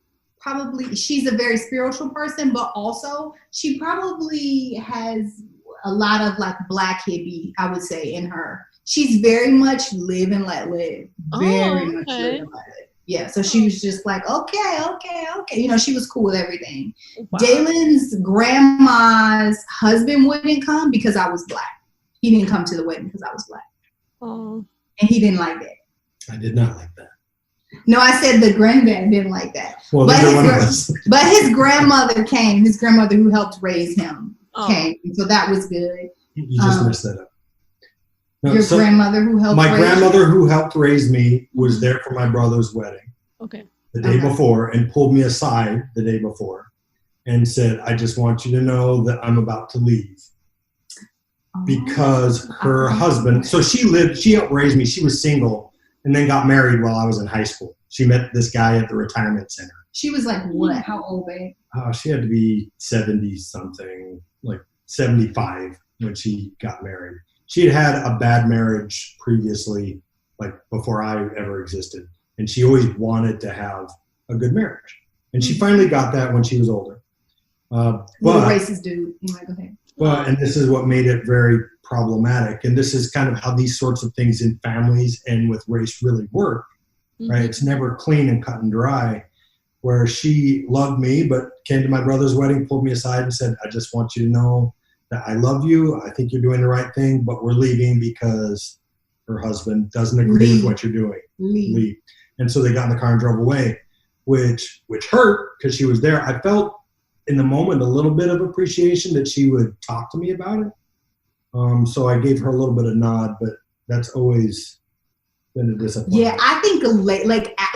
[SPEAKER 3] Probably she's a very spiritual person, but also she probably has a lot of like black hippie, I would say, in her. She's very much live and let live. Very much live and let live. Yeah, so she was just like, okay. You know, she was cool with everything. Wow. Dalyn's grandma's husband wouldn't come because I was black. He didn't come to the wedding because I was black.
[SPEAKER 1] Oh.
[SPEAKER 3] And he didn't like that.
[SPEAKER 2] I did not like that.
[SPEAKER 3] No, I said the granddad didn't like that.
[SPEAKER 2] Well,
[SPEAKER 3] but his grandmother came. His grandmother who helped raise him came. So that was good.
[SPEAKER 2] You just messed that up. No,
[SPEAKER 3] your grandmother who helped
[SPEAKER 2] my grandmother who helped raise me was there for my brother's wedding.
[SPEAKER 1] Okay.
[SPEAKER 2] The day before, and pulled me aside the day before and said, I just want you to know that I'm about to leave. Because her husband, so she helped raise me. She was single. And then got married while I was in high school. She met this guy at the retirement center.
[SPEAKER 3] She was like, what? How old, babe?
[SPEAKER 2] She had to be 70-something, like 75 when she got married. She had a bad marriage previously, like before I ever existed. And she always wanted to have a good marriage. And she finally got that when she was older.
[SPEAKER 3] What a racist dude. Anyway, go ahead.
[SPEAKER 2] But, and this is what made it very problematic. And this is kind of how these sorts of things in families and with race really work, right? It's never clean and cut and dry, where she loved me, but came to my brother's wedding, pulled me aside and said, I just want you to know that I love you. I think you're doing the right thing, but we're leaving because her husband doesn't agree with what you're doing. Leave. And so they got in the car and drove away, which hurt because she was there. I felt in the moment a little bit of appreciation that she would talk to me about it. So I gave her a little bit of nod, but that's always been a disappointment.
[SPEAKER 3] Yeah, I think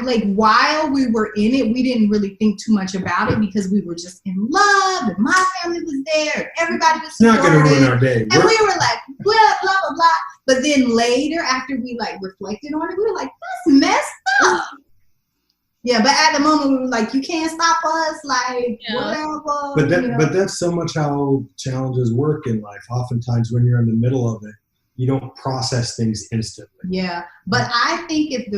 [SPEAKER 3] like while we were in it, we didn't really think too much about it because we were just in love, and my family was there, and everybody was supportive.
[SPEAKER 2] It's not going to ruin our day.
[SPEAKER 3] And we were like, blah, blah, blah, blah. But then later, after we like reflected on it, we were like, that's messed up. Yeah, but at the moment we were like, you can't stop us, like whatever.
[SPEAKER 2] But that's so much how challenges work in life. Oftentimes when you're in the middle of it, you don't process things instantly.
[SPEAKER 3] Yeah, but I think if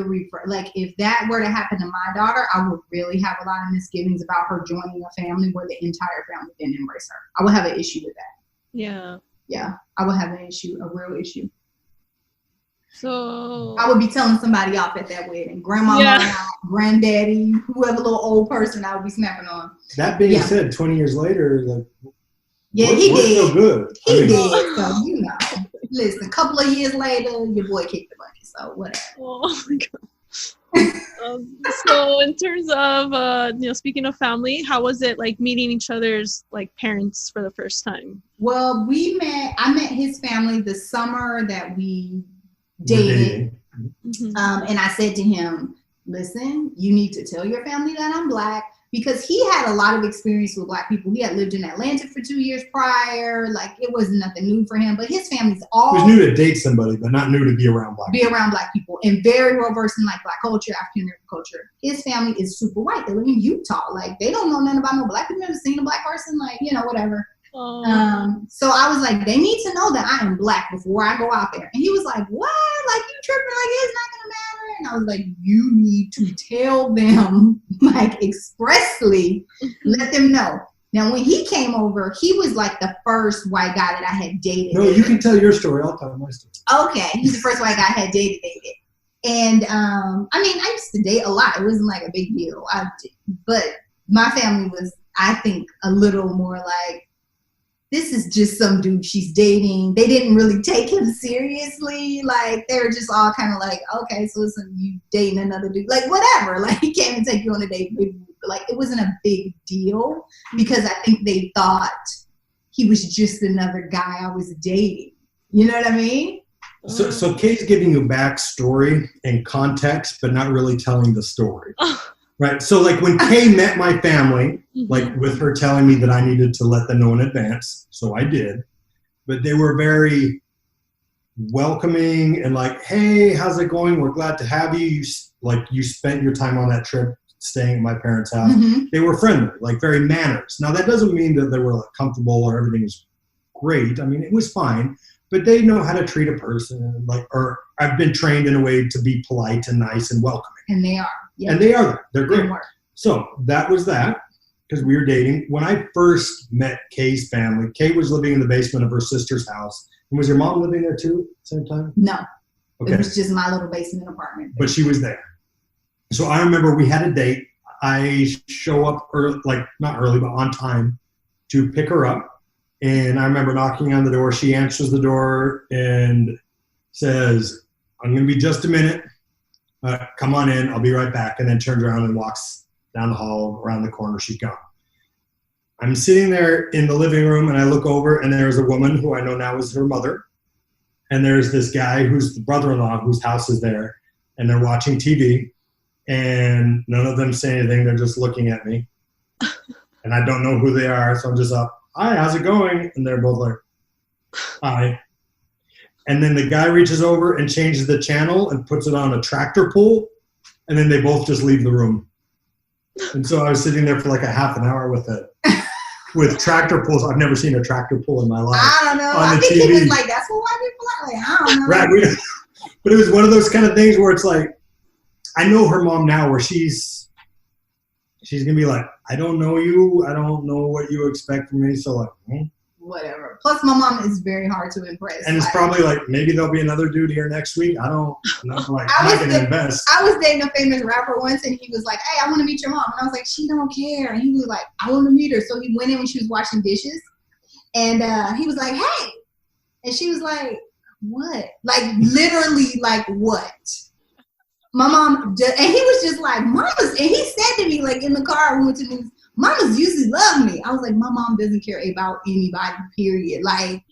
[SPEAKER 3] that were to happen to my daughter, I would really have a lot of misgivings about her joining a family where the entire family didn't embrace her. I would have an issue with that.
[SPEAKER 1] Yeah.
[SPEAKER 3] Yeah, I would have an issue, a real issue.
[SPEAKER 1] So
[SPEAKER 3] I would be telling somebody off at that wedding. Grandma, granddaddy, whoever little old person I would be snapping on.
[SPEAKER 2] That being said, 20 years later, like
[SPEAKER 3] Yeah, he did.
[SPEAKER 2] So good.
[SPEAKER 3] He did. So, you know, listen, a couple of years later, your boy kicked the bucket. So, whatever.
[SPEAKER 1] Oh my God. So in terms of speaking of family, how was it like meeting each other's like parents for the first time?
[SPEAKER 3] Well, I met his family the summer that we dated. And I said to him, listen, you need to tell your family that I'm Black, because he had a lot of experience with Black people. He had lived in Atlanta for 2 years prior. Like, it was nothing new for him, but his family's all...
[SPEAKER 2] It was new to date somebody, but not new to be around Black people.
[SPEAKER 3] Black people, and very well versed in like Black culture, African American culture. His family is super white. They live in Utah. Like, they don't know nothing about no Black people. Never seen a Black person. Like, you know, whatever. So I was like, they need to know that I am Black before I go out there. And he was like, what? Like, you tripping? Like, it's not gonna matter. And I was like, you need to tell them, like, expressly, let them know. Now, when he came over, he was like the first white guy that I had dated.
[SPEAKER 2] No, you can tell your story. I'll tell my story. Okay,
[SPEAKER 3] he's the first white guy I had dated. And I mean, I used to date a lot. It wasn't like a big deal. But my family was, I think, a little more like, this is just some dude she's dating. They didn't really take him seriously. Like, they were just all kind of like, okay, so listen, you dating another dude. Like, whatever. Like, he came and take you on a date. Like, it wasn't a big deal, because I think they thought he was just another guy I was dating. You know what I mean?
[SPEAKER 2] So Kay's giving you backstory and context, but not really telling the story. Right. So like when Kay met my family, like with her telling me that I needed to let them know in advance. So I did, but they were very welcoming and like, hey, how's it going? We're glad to have you. You spent your time on that trip staying at my parents' house. They were friendly, like very manners. Now that doesn't mean that they were like comfortable or everything was great. I mean, it was fine, but they know how to treat a person. Or I've been trained in a way to be polite and nice and welcoming.
[SPEAKER 3] And they are.
[SPEAKER 2] Yep. And they are. They're great. So that was that, because we were dating. When I first met Kay's family, Kay was living in the basement of her sister's house. And was your mom living there too at the same time?
[SPEAKER 3] No.
[SPEAKER 2] Okay.
[SPEAKER 3] It was just my little basement apartment.
[SPEAKER 2] But she was there. So I remember we had a date. I show up early, like not early, but on time to pick her up. And I remember knocking on the door. She answers the door and says, I'm going to be just a minute. Come on in, I'll be right back, and then turns around and walks down the hall, around the corner, she's gone. I'm sitting there in the living room, and I look over, and there's a woman who I know now is her mother, and there's this guy who's the brother-in-law whose house is there, and they're watching TV, and none of them say anything, they're just looking at me, and I don't know who they are, so I'm just up, hi, how's it going? And they're both like, hi. And then the guy reaches over and changes the channel and puts it on a tractor pull. And then they both just leave the room. And so I was sitting there for like a half an hour with tractor pulls. I've never seen a tractor pull in my life.
[SPEAKER 3] I don't know. I think he was like, that's what white people are. Like, I don't know.
[SPEAKER 2] Right. But it was one of those kind of things where it's like, I know her mom now, where she's going to be like, I don't know you. I don't know what you expect from me. So like,
[SPEAKER 3] whatever. Plus, my mom is very hard to impress.
[SPEAKER 2] And it's probably like, maybe there'll be another dude here next week. I don't know. Like, I'm not going to invest.
[SPEAKER 3] I was dating a famous rapper once, and he was like, hey, I want to meet your mom. And I was like, she don't care. And he was like, I want to meet her. So he went in when she was washing dishes. And he was like, hey. And she was like, what? Like, literally, like, what? My mom, and he was just like, Mama's, and he said to me, like, in the car, we went to news, Mamas usually love me. I was like, my mom doesn't care about anybody, period. Like,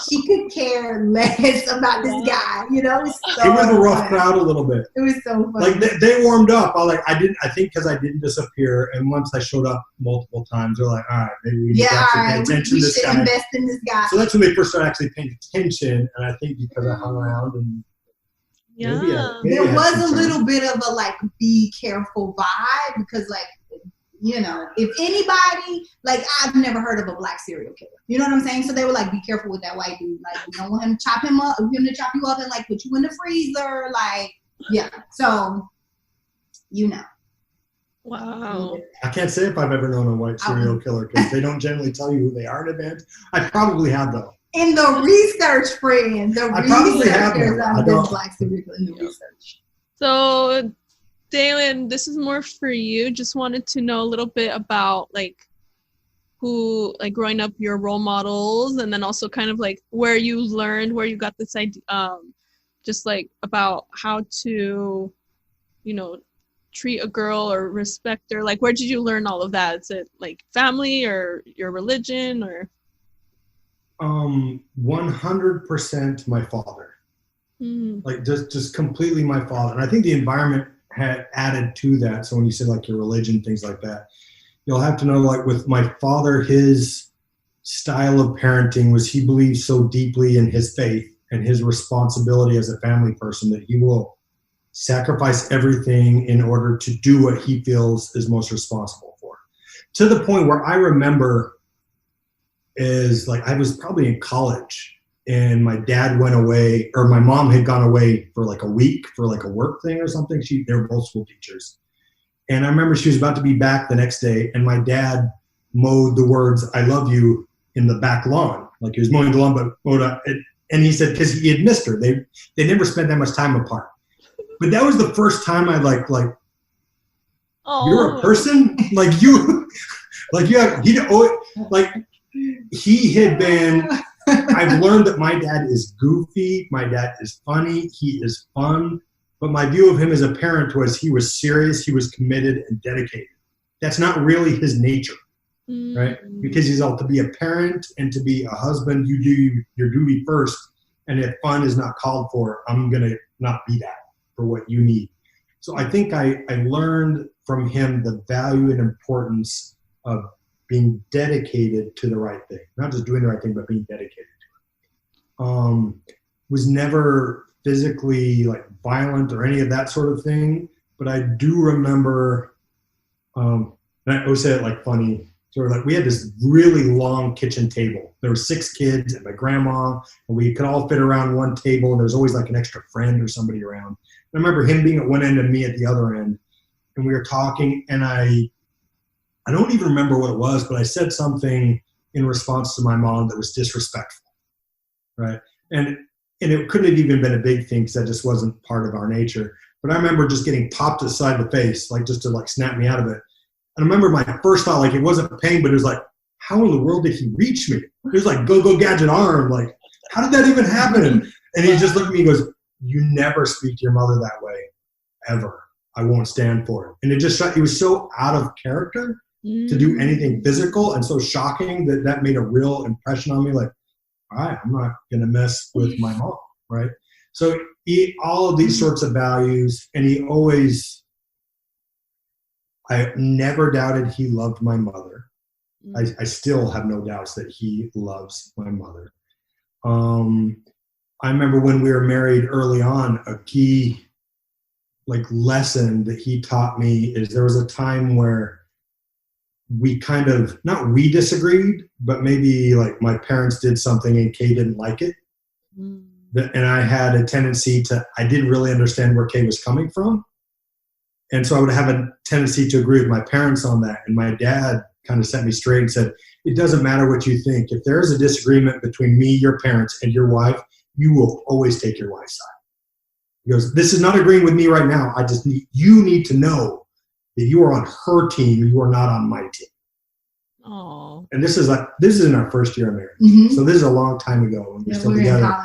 [SPEAKER 3] she could care less about this guy, you know? It was
[SPEAKER 2] a rough crowd a little bit.
[SPEAKER 3] It was so funny.
[SPEAKER 2] Like, they warmed up. I think because I didn't disappear, and once I showed up multiple times, they're like, all right, maybe we need to actually pay attention to this guy.
[SPEAKER 3] Invest in this guy.
[SPEAKER 2] So that's when they first started actually paying attention, and I think because I hung around and maybe
[SPEAKER 3] there was a little bit of a, like, be careful vibe, because, like, you know, if anybody, like, I've never heard of a black serial killer. You know what I'm saying? So they were like, be careful with that white dude. Like, you don't want him to chop you up and, like, put you in the freezer. Like, yeah. So, you know.
[SPEAKER 1] Wow.
[SPEAKER 2] I can't say if I've ever known a white serial killer, because they don't generally tell you who they are in advance. I probably have, though.
[SPEAKER 3] In the research, friend.
[SPEAKER 2] I probably have,
[SPEAKER 3] there's black serial killer in the research.
[SPEAKER 1] So, Dalyn, this is more for you. Just wanted to know a little bit about, like, who, like, growing up, your role models, and then also kind of like where you learned, where you got this idea, just like about how to, you know, treat a girl or respect her. Like, where did you learn all of that? Is it like family or your religion or?
[SPEAKER 2] 100% my father. Like just completely my father. And I think the environment had added to that. So when you said like your religion, things like that, you'll have to know, like with my father, his style of parenting was he believed so deeply in his faith and his responsibility as a family person that he will sacrifice everything in order to do what he feels is most responsible for. To the point where I remember is like I was probably in college and my dad went away, or my mom had gone away for like a week for like a work thing or something. They're both school teachers. And I remember she was about to be back the next day and my dad mowed the words, "I love you," in the back lawn. Like he was mowing the lawn, but mowed up. And he said, because he had missed her. They never spent that much time apart. But that was the first time I like, oh, you're a person? Like you, like you have, he had been, I've learned that my dad is goofy. My dad is funny. He is fun. But my view of him as a parent was he was serious. He was committed and dedicated. That's not really his nature, right? Because he's all to be a parent and to be a husband, you do your duty first. And if fun is not called for, I'm going to not be that for what you need. So I think I learned from him the value and importance of being dedicated to the right thing. Not just doing the right thing, but being dedicated to it. Was never physically like violent or any of that sort of thing. But I do remember, and I always say it like funny, sort of like we had this really long kitchen table. There were 6 kids and my grandma, and we could all fit around one table, and there was always like an extra friend or somebody around. I remember him being at one end and me at the other end, and we were talking, and I don't even remember what it was, but I said something in response to my mom that was disrespectful, right? And it couldn't have even been a big thing because that just wasn't part of our nature. But I remember just getting popped aside the face, like just to like snap me out of it. And I remember my first thought, like it wasn't pain, but it was like, how in the world did he reach me? It was like go gadget arm, like how did that even happen? And he just looked at me and goes, "You never speak to your mother that way, ever. I won't stand for it." And it was so out of character to do anything physical and so shocking that made a real impression on me. Like, all right, I'm not going to mess with my mom, right? So all of these sorts of values, and I never doubted he loved my mother. I still have no doubts that he loves my mother. I remember when we were married early on, a key like lesson that he taught me is there was a time where we kind of, not we disagreed, but maybe like my parents did something and Kay didn't like it. And I had a tendency I didn't really understand where Kay was coming from. And so I would have a tendency to agree with my parents on that. And my dad kind of set me straight and said, it doesn't matter what you think. If there's a disagreement between me, your parents, and your wife, you will always take your wife's side. He goes, this is not agreeing with me right now. You need to know that you are on her team. You are not on my team.
[SPEAKER 1] Oh. And
[SPEAKER 2] this is in our first year of marriage. Mm-hmm. So this is a long time ago when we're still together.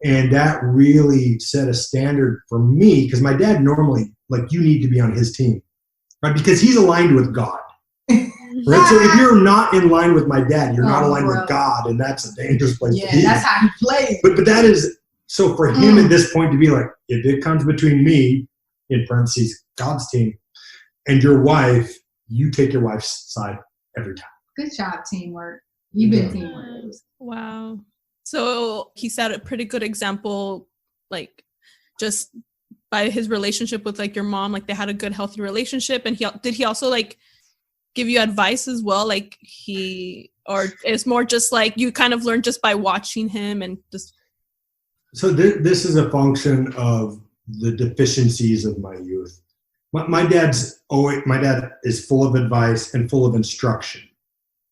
[SPEAKER 2] And that really set a standard for me because my dad normally, like, you need to be on his team, right? Because he's aligned with God. Right? So if you're not in line with my dad, you're not aligned with God, and that's a dangerous place to be.
[SPEAKER 3] Yeah, that's how he plays.
[SPEAKER 2] But that is, so for him at this point to be like, if it comes between me, in parentheses, God's team, and your wife, you take your wife's side every time.
[SPEAKER 3] Good job, teamwork. You've been teamwork.
[SPEAKER 1] Wow. So he set a pretty good example, like just by his relationship with like your mom, like they had a good, healthy relationship. And did he also like give you advice as well? Like or it's more just like you kind of learned just by watching him and just.
[SPEAKER 2] So this is a function of the deficiencies of my youth. My dad is full of advice and full of instruction.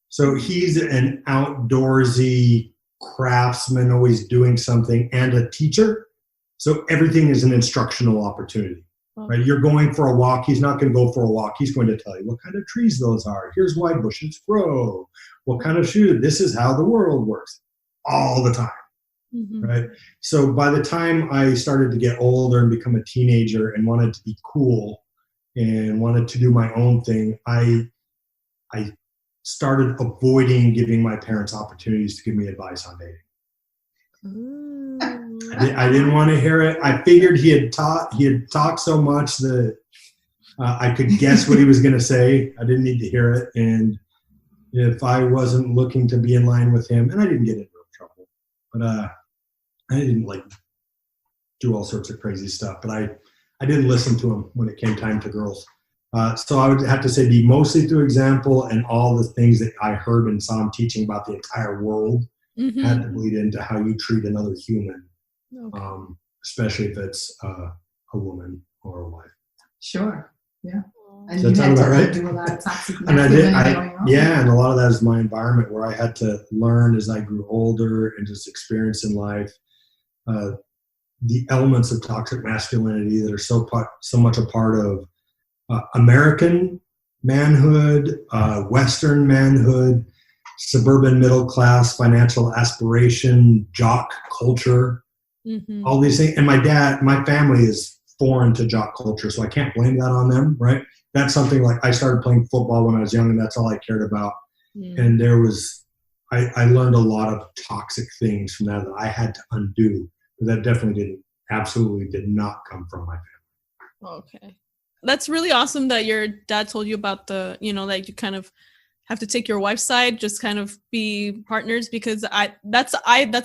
[SPEAKER 2] So he's an outdoorsy craftsman, always doing something, and a teacher. So everything is an instructional opportunity, right? You're going for a walk. He's not going to go for a walk. He's going to tell you what kind of trees those are. Here's why bushes grow. what kind of shoe? This is how the world works all the time. Right. So by the time I started to get older and become a teenager and wanted to be cool and wanted to do my own thing, I started avoiding giving my parents opportunities to give me advice on dating. I didn't want to hear it. I figured he had talked so much that I could guess what he was going to say. I didn't need to hear it. And if I wasn't looking to be in line with him, and I didn't get into trouble, but I didn't like do all sorts of crazy stuff, but I didn't listen to him when it came time to girls. So I would have to say be mostly through example, and all the things that I heard and saw him teaching about the entire world had to bleed into how you treat another human, especially if it's a woman or a wife.
[SPEAKER 3] Sure. Yeah. And
[SPEAKER 2] so
[SPEAKER 3] you had to
[SPEAKER 2] right?
[SPEAKER 3] do a lot of toxic
[SPEAKER 2] and and a lot of that is my environment where I had to learn as I grew older and just experience in life the elements of toxic masculinity that are so much a part of American manhood, Western manhood, suburban middle class, financial aspiration, jock culture, all these things. And my family is foreign to jock culture, so I can't blame that on them, right? That's something like I started playing football when I was young, and that's all I cared about. And I learned a lot of toxic things from that I had to undo. But that absolutely did not come from my family.
[SPEAKER 1] Okay. That's really awesome that your dad told you about that you kind of have to take your wife's side, just kind of be partners, because that's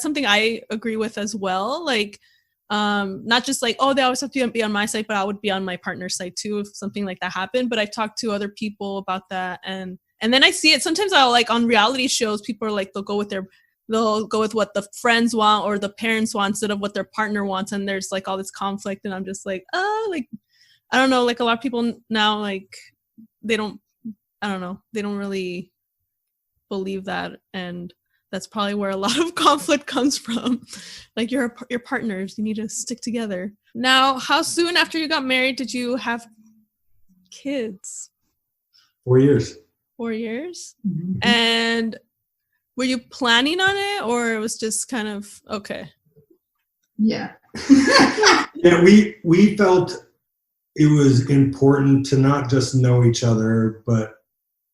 [SPEAKER 1] something I agree with as well. Like, not just like, oh, they always have to be on my side, but I would be on my partner's side too if something like that happened. But I've talked to other people about that, and then I see it sometimes. I'll like on reality shows, people are like they'll go with what the friends want or the parents want instead of what their partner wants, and there's like all this conflict, and I'm just like, like I don't know, like a lot of people now, like they don't really believe that, and that's probably where a lot of conflict comes from. Like your partners, you need to stick together. Now, how soon after you got married did you have kids?
[SPEAKER 2] 4 years.
[SPEAKER 1] 4 years? And were you planning on it, or it was just kind of okay?
[SPEAKER 3] Yeah.
[SPEAKER 2] Yeah, we felt it was important to not just know each other, but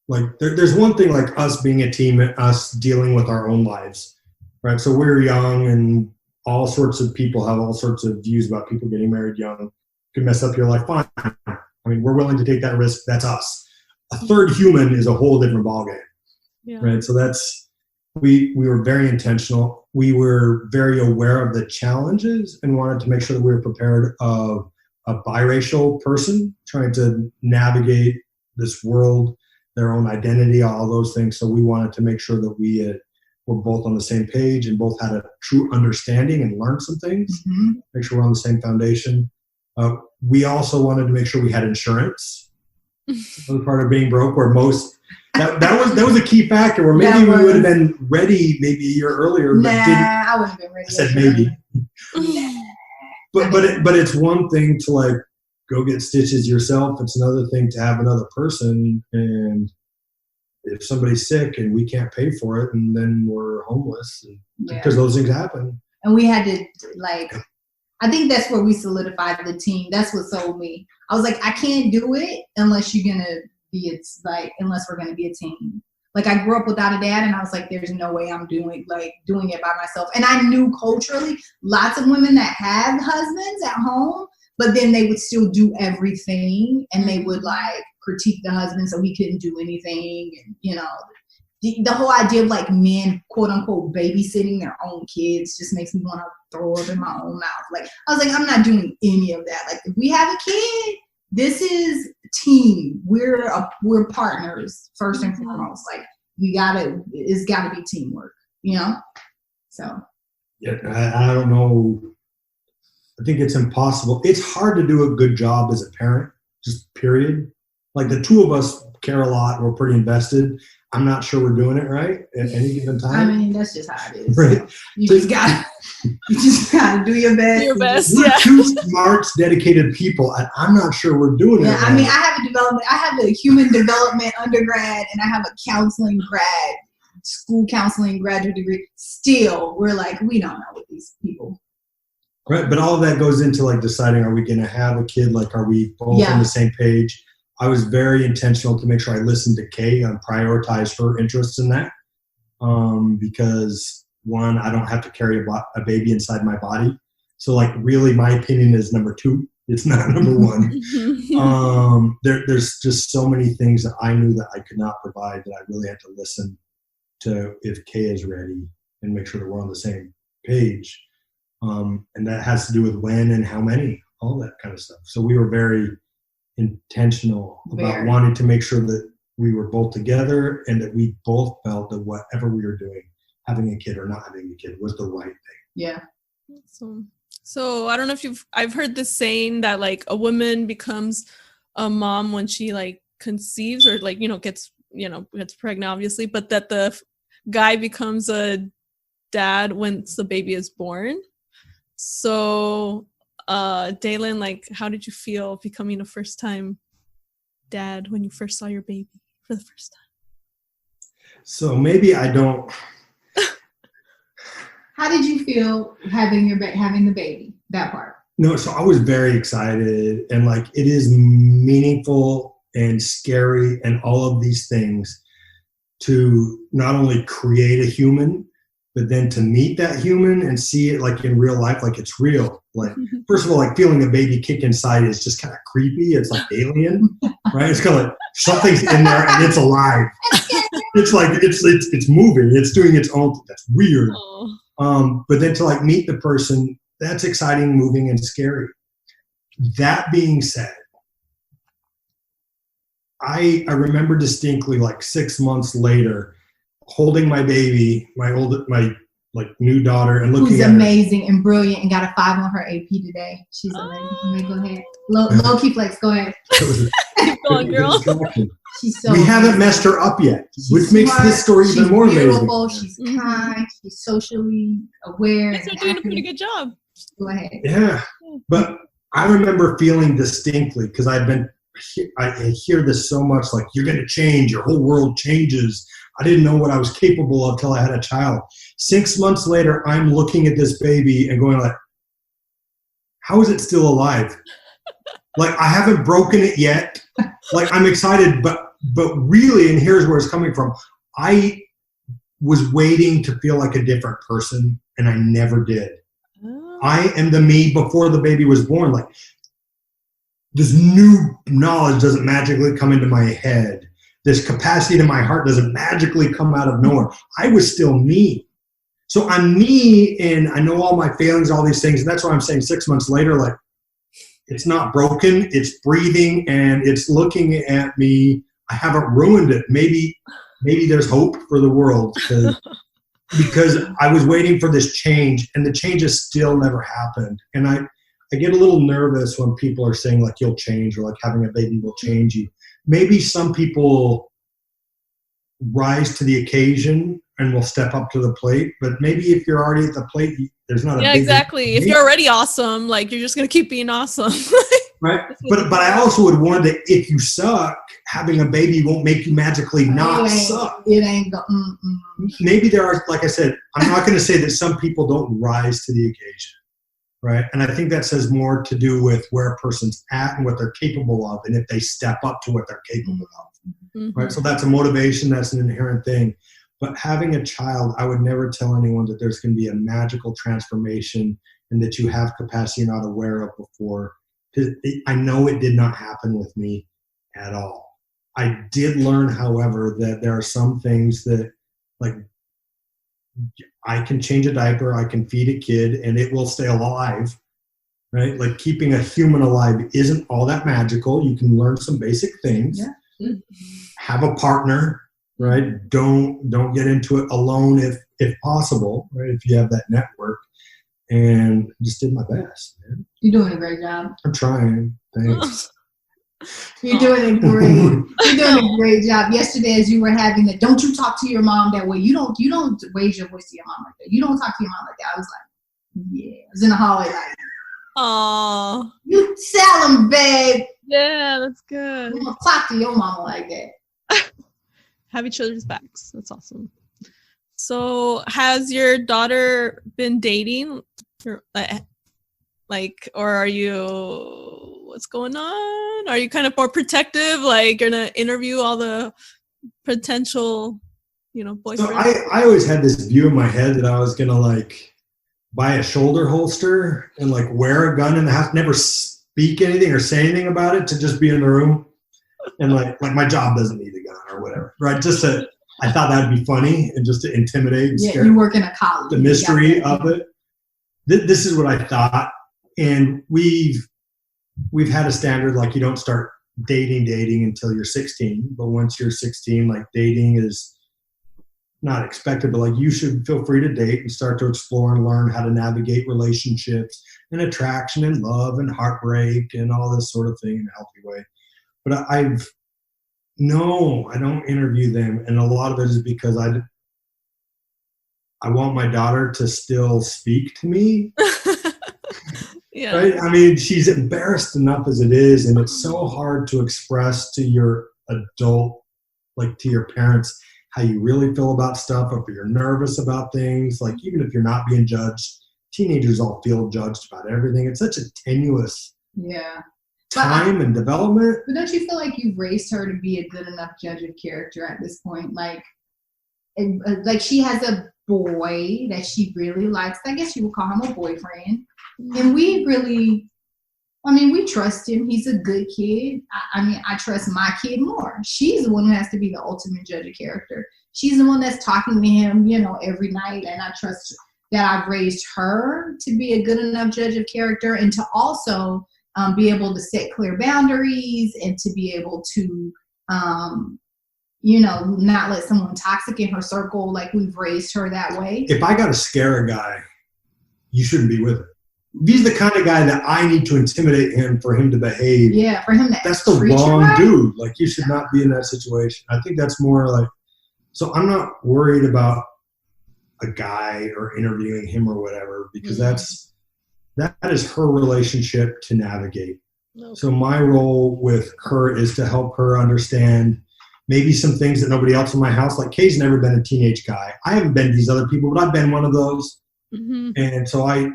[SPEAKER 2] like there's one thing like us being a team and us dealing with our own lives, right? So we're young, and all sorts of people have all sorts of views about people getting married young. Could mess up your life. Fine. I mean, we're willing to take that risk. That's us. A third human is a whole different ballgame, right? So we were very intentional. We were very aware of the challenges and wanted to make sure that we were prepared of a biracial person trying to navigate this world, their own identity, all those things. So we wanted to make sure that we were both on the same page and both had a true understanding and learned some things, make sure we're on the same foundation. We also wanted to make sure we had insurance. That was part of being broke, where that was a key factor, where maybe we would have been ready maybe a year earlier, but
[SPEAKER 3] I wouldn't have been ready.
[SPEAKER 2] I said maybe. But it's one thing to like go get stitches yourself. It's another thing to have another person, and if somebody's sick and we can't pay for it, and then we're homeless, because those things happen.
[SPEAKER 3] And we had to I think that's where we solidified the team. That's what sold me. I was like, I can't do it unless we're gonna be a team. Like I grew up without a dad, and I was like, there's no way I'm doing it by myself. And I knew culturally lots of women that have husbands at home, but then they would still do everything, and they would like critique the husband so he couldn't do anything. And the whole idea of like men quote unquote babysitting their own kids just makes me want to throw up in my own mouth. Like I was like, I'm not doing any of that. Like if we have a kid, this is team. We're partners first and foremost. Like it's gotta be teamwork, So
[SPEAKER 2] yeah, I don't know. I think it's impossible. It's hard to do a good job as a parent, just period. Like the two of us care a lot. We're pretty invested. I'm not sure we're doing it right at any given time.
[SPEAKER 3] I mean, that's just how it is.
[SPEAKER 2] Right.
[SPEAKER 3] You just gotta do your best.
[SPEAKER 1] Do your best.
[SPEAKER 2] We're two smart, dedicated people, and I'm not sure we're doing it right.
[SPEAKER 3] I mean, I have a human development undergrad, and I have a counseling grad school counseling, graduate degree. Still, we're like, we don't know with these people.
[SPEAKER 2] Right, but all of that goes into like deciding, are we going to have a kid? Like, are we both on the same page? I was very intentional to make sure I listened to Kay and prioritized her interests in that. Because one, I don't have to carry a baby inside my body. So like really my opinion is number 2. It's not number 1. There's just so many things that I knew that I could not provide that I really had to listen to if Kay is ready and make sure that we're on the same page. And that has to do with when and how many, all that kind of stuff. So we were very intentional about wanting to make sure that we were both together and that we both felt that whatever we were doing, having a kid or not having a kid, was the right thing.
[SPEAKER 3] Yeah.
[SPEAKER 1] So I don't know if I've heard this saying that like a woman becomes a mom when she like conceives or like, gets pregnant, obviously, but that the guy becomes a dad once the baby is born. So, Dalyn, like, how did you feel becoming a first-time dad when you first saw your baby for the first time?
[SPEAKER 2] So maybe I don't.
[SPEAKER 3] How did you feel having the baby? That part.
[SPEAKER 2] No, so I was very excited, and like it is meaningful and scary and all of these things to not only create a human, but then to meet that human and see it like in real life, like it's real. Like, first of all, like feeling a baby kick inside is just kind of creepy. It's like alien, right? It's kind of like something's in there and it's alive. It's like, it's moving. It's doing its own thing. That's weird. But then to like meet the person, that's exciting, moving, and scary. That being said, I remember distinctly like 6 months later, holding my baby, my new daughter, and looking at her.
[SPEAKER 3] Who's amazing and brilliant and got a 5 on her AP today. She's amazing. Go ahead. Low key flex. Go ahead.
[SPEAKER 1] Keep going, girl.
[SPEAKER 3] She's so.
[SPEAKER 2] We haven't messed her up yet, which makes this story even more
[SPEAKER 3] beautiful.
[SPEAKER 2] amazing.
[SPEAKER 3] She's kind. She's socially aware.
[SPEAKER 1] You're doing a pretty good job.
[SPEAKER 3] Go ahead.
[SPEAKER 2] Yeah, but I remember feeling distinctly because I hear this so much, like you're going to change, your whole world changes. I didn't know what I was capable of till I had a child. 6 months later, I'm looking at this baby and going like, how is it still alive? Like I haven't broken it yet. Like I'm excited, but really, and here's where it's coming from. I was waiting to feel like a different person, and I never did. I am the me before the baby was born. Like this new knowledge doesn't magically come into my head. This capacity in my heart doesn't magically come out of nowhere. I was still me. So I'm me, and I know all my failings, all these things. And that's why I'm saying 6 months later, like, it's not broken. It's breathing, and it's looking at me. I haven't ruined it. Maybe there's hope for the world because I was waiting for this change, and the change has still never happened. And I get a little nervous when people are saying, like, you'll change, or like having a baby will change you. Maybe some people rise to the occasion and will step up to the plate, but maybe if you're already at the plate, there's not a big
[SPEAKER 1] exactly. If you're already awesome, like you're just gonna keep being awesome.
[SPEAKER 2] Right? But I also would warn that if you suck, having a baby won't make you magically not suck.
[SPEAKER 3] It ain't go.
[SPEAKER 2] Maybe there are, like I said, I'm not going to say that some people don't rise to the occasion. Right? And I think that says more to do with where a person's at and what they're capable of, and if they step up to what they're capable of.
[SPEAKER 1] Mm-hmm.
[SPEAKER 2] Right? So that's a motivation, that's an inherent thing. But having a child, I would never tell anyone that there's going to be a magical transformation and that you have capacity you're not aware of before. I know it did not happen with me at all. I did learn, however, that there are some things that, like, I can change a diaper, I can feed a kid, and it will stay alive, right? Like keeping a human alive isn't all that magical. You can learn some basic things.
[SPEAKER 3] Yeah.
[SPEAKER 2] Have a partner, right? Don't get into it alone if possible, right? If you have that network. And just did my best, man.
[SPEAKER 3] You're doing a great job.
[SPEAKER 2] I'm trying. Thanks.
[SPEAKER 3] You're doing a great job. Yesterday, as you were having the, don't you talk to your mom that way. You don't raise your voice to your mom like that. You don't talk to your mom like that. I was like, yeah. I was in the hallway like,
[SPEAKER 1] aww.
[SPEAKER 3] You tell them, babe.
[SPEAKER 1] Yeah, that's good.
[SPEAKER 3] You don't talk to your mama like that.
[SPEAKER 1] Have each other's backs. That's awesome. So has your daughter been dating? Or, or are you, what's going on? Are you kind of more protective? Like, you're going to interview all the potential, boyfriends?
[SPEAKER 2] So I always had this view in my head that I was going to like buy a shoulder holster and like wear a gun in the house, never speak anything or say anything about it, to just be in the room. And like my job doesn't need a gun or whatever, right? Just to, I thought that'd be funny and just to intimidate and scare.
[SPEAKER 3] You work in a college.
[SPEAKER 2] The mystery of it. This is what I thought. And we've had a standard, like you don't start dating until you're 16. But once you're 16, like dating is not expected, but like you should feel free to date and start to explore and learn how to navigate relationships and attraction and love and heartbreak and all this sort of thing in a healthy way. But I don't interview them. And a lot of it is because I want my daughter to still speak to me.
[SPEAKER 1] Yeah.
[SPEAKER 2] Right? I mean, she's embarrassed enough as it is, and it's so hard to express to your adult, like to your parents, how you really feel about stuff, or if you're nervous about things. Like, even if you're not being judged, teenagers all feel judged about everything. It's such a tenuous time and development.
[SPEAKER 3] But don't you feel like you've raised her to be a good enough judge of character at this point? Like she has a boy that she really likes. I guess you would call him a boyfriend. And we trust him. He's a good kid. I trust my kid more. She's the one who has to be the ultimate judge of character. She's the one that's talking to him, every night. And I trust that I've raised her to be a good enough judge of character, and to also be able to set clear boundaries, and to be able to, not let someone toxic in her circle. Like, we've raised her that way.
[SPEAKER 2] If I got to scare a guy, you shouldn't be with him. If he's the kind of guy that I need to intimidate him for him to behave.
[SPEAKER 3] Yeah, for him to
[SPEAKER 2] that's the wrong dude. Like, you should not be in that situation. I think that's more like, so I'm not worried about a guy or interviewing him or whatever, because that is her relationship to navigate. Okay. So my role with her is to help her understand maybe some things that nobody else in my house, like Kay's never been a teenage guy. I haven't been these other people, but I've been one of those. Mm-hmm. And so I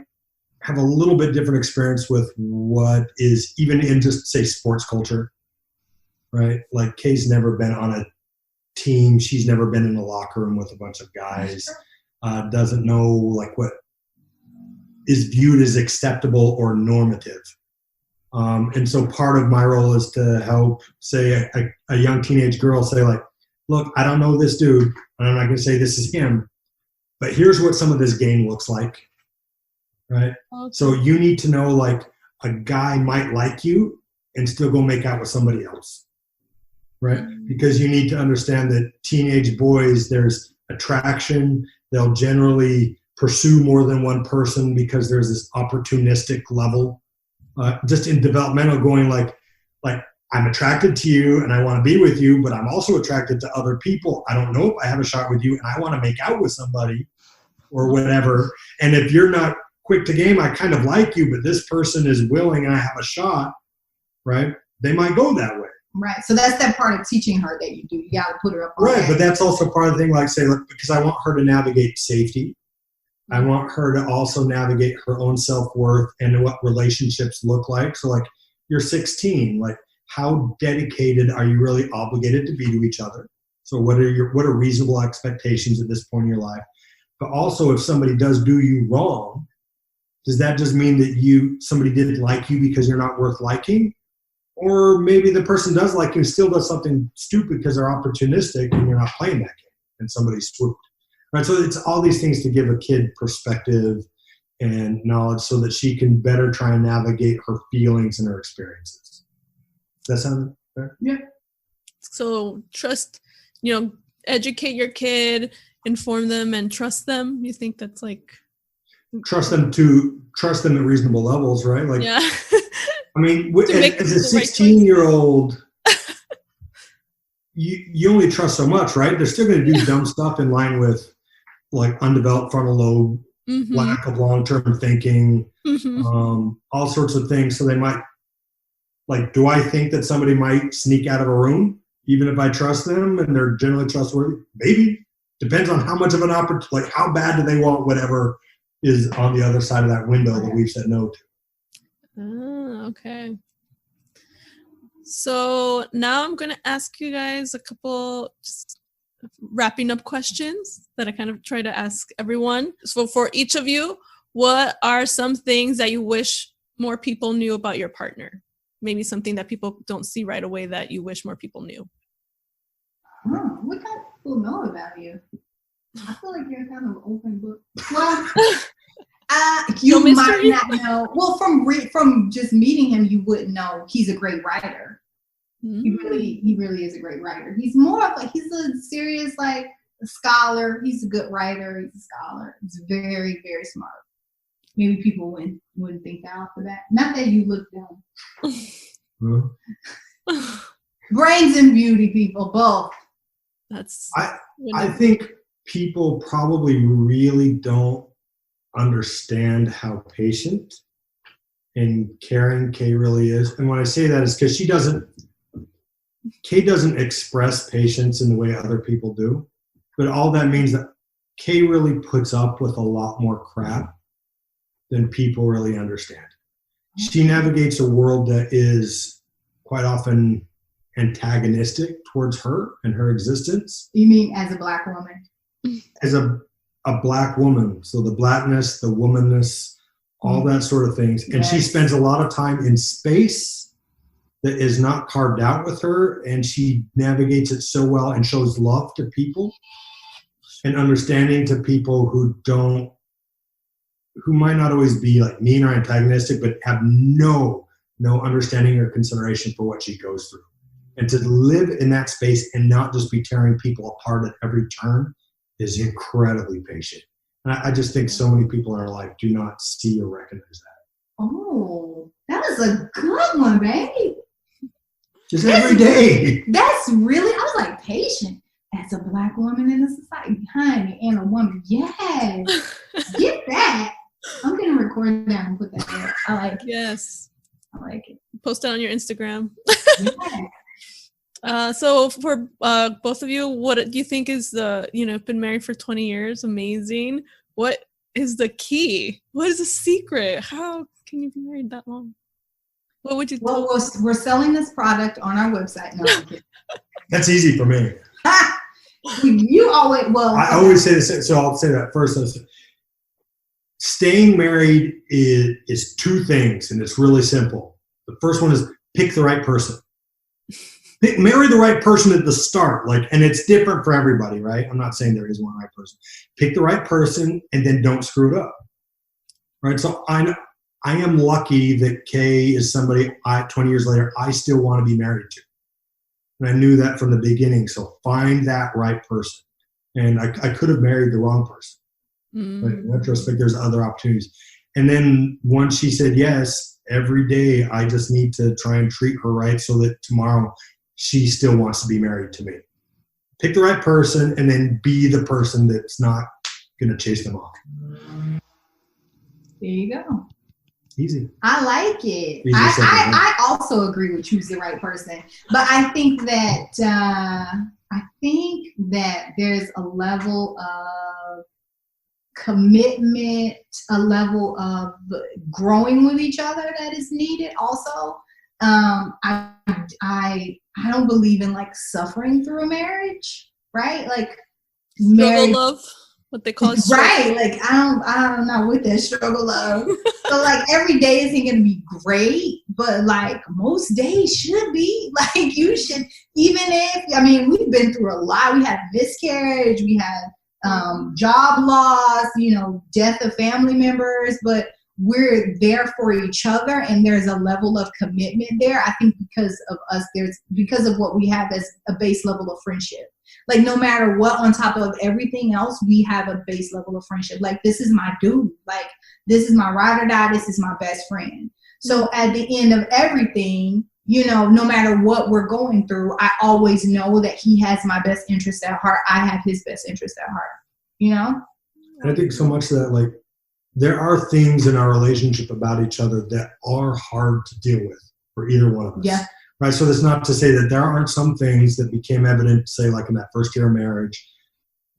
[SPEAKER 2] have a little bit different experience with what is even in just, say, sports culture, right? Like, Kay's never been on a team. She's never been in a locker room with a bunch of guys. Doesn't know like what is viewed as acceptable or normative. And so part of my role is to help, say, a young teenage girl say, like, look, I don't know this dude, and I'm not going to say this is him, but here's what some of this game looks like. Right? Okay. So you need to know, like, a guy might like you and still go make out with somebody else. Right? Mm-hmm. Because you need to understand that teenage boys, there's attraction. They'll generally pursue more than one person because there's this opportunistic level. Just in developmental, going like I'm attracted to you and I want to be with you, but I'm also attracted to other people. I don't know if I have a shot with you and I want to make out with somebody or whatever. And if you're not quick to game, I kind of like you, but this person is willing and I have a shot, right? They might go that way.
[SPEAKER 3] Right. So that's that part of teaching her that you do. You got to put her up on
[SPEAKER 2] right. But that's also part of the thing, like, say, look, because I want her to navigate safety. I want her to also navigate her own self-worth and what relationships look like. So, like, you're 16. Like, how dedicated are you really obligated to be to each other? So what are reasonable expectations at this point in your life? But also, if somebody does do you wrong, does that just mean that somebody didn't like you because you're not worth liking? Or maybe the person does like you and still does something stupid because they're opportunistic and you're not playing that game and somebody swooped. Right? So it's all these things to give a kid perspective and knowledge so that she can better try and navigate her feelings and her experiences. Does that sound fair?
[SPEAKER 1] Yeah. So trust, educate your kid, inform them, and trust them. You think that's like...
[SPEAKER 2] Trust them at reasonable levels, right? Like, yeah. I mean, as a 16-year-old, you only trust so much, right? They're still going to do dumb stuff in line with, like, undeveloped frontal lobe, mm-hmm. lack of long-term thinking, mm-hmm. All sorts of things. So they might, like, do I think that somebody might sneak out of a room, even if I trust them and they're generally trustworthy? Maybe. depends on how much of an opportunity, like how bad do they want whatever is on the other side of that window that we've said no to.
[SPEAKER 1] Oh, okay. So now I'm going to ask you guys a couple just wrapping up questions that I kind of try to ask everyone. So for each of you, what are some things that you wish more people knew about your partner? Maybe something that people don't see right away that you wish more people knew.
[SPEAKER 3] What kind of people know about you? I feel like you're kind of an open book. Well, you might not know. Well, from just meeting him, you wouldn't know he's a great writer. He really is a great writer. He's more of like, he's a serious like scholar. He's a good writer. He's a scholar. He's very, very smart. Maybe people wouldn't think that off the bat. Not that you look dumb. Brains and beauty, people, both.
[SPEAKER 2] I think people probably really don't understand how patient and caring Kay really is. And when I say that is because Kay doesn't express patience in the way other people do. But all that means that Kay really puts up with a lot more crap than people really understand. She navigates a world that is quite often antagonistic towards her and her existence.
[SPEAKER 3] You mean as a Black woman?
[SPEAKER 2] As a Black woman. So the Blackness, the womanness, all that sort of things. And she spends a lot of time in space that is not carved out with her, and she navigates it so well and shows love to people and understanding to people who might not always be like mean or antagonistic, but have no understanding or consideration for what she goes through. And to live in that space and not just be tearing people apart at every turn is incredibly patient. And I just think so many people in our life do not see or recognize that.
[SPEAKER 3] Oh, that was a good one, babe.
[SPEAKER 2] Just every day.
[SPEAKER 3] That's really, I was like, patient as a Black woman in the society, honey, and a woman. Yes. Get that. I'm going to record that and put that there. I like it.
[SPEAKER 1] Yes.
[SPEAKER 3] I like it.
[SPEAKER 1] Post it on your Instagram.
[SPEAKER 3] Yeah.
[SPEAKER 1] So for both of you, what do you think is been married for 20 years, amazing. What is the key? What is the secret? How can you be married that long? What would you do?
[SPEAKER 3] Well, we're selling this product on our website. No, I'm kidding.
[SPEAKER 2] That's easy for me.
[SPEAKER 3] You always,
[SPEAKER 2] I always say this, so I'll say that first. Staying married is two things, and it's really simple. The first one is pick the right person. Marry the right person at the start, and it's different for everybody, right? I'm not saying there is one right person. Pick the right person, and then don't screw it up, right? So I am lucky that Kay is somebody 20 years later I still want to be married to, and I knew that from the beginning. So find that right person, and I could have married the wrong person. But in retrospect, there's other opportunities. And then once she said yes, every day I just need to try and treat her right so that tomorrow she still wants to be married to me. Pick the right person and then be the person that's not going to chase them off.
[SPEAKER 3] There you go.
[SPEAKER 2] Easy.
[SPEAKER 3] I like it. I also agree with choose the right person. But I think that there's a level of commitment, a level of growing with each other that is needed also. I don't believe in suffering through a marriage, right?
[SPEAKER 1] Struggle love, what they call it.
[SPEAKER 3] Right. I'm not with that struggle love. So every day isn't going to be great, but most days should be. You should, even if, we've been through a lot. We had miscarriage, we had job loss, death of family members, but we're there for each other, and there's a level of commitment there. I think because of us, because of what we have as a base level of friendship. No matter what, on top of everything else, we have a base level of friendship. This is my dude. This is my ride or die. This is my best friend. So at the end of everything, no matter what we're going through, I always know that he has my best interest at heart. I have his best interest at heart,
[SPEAKER 2] And I think so much that there are things in our relationship about each other that are hard to deal with for either one of us.
[SPEAKER 3] Yeah.
[SPEAKER 2] Right. So that's not to say that there aren't some things that became evident, say in that first year of marriage,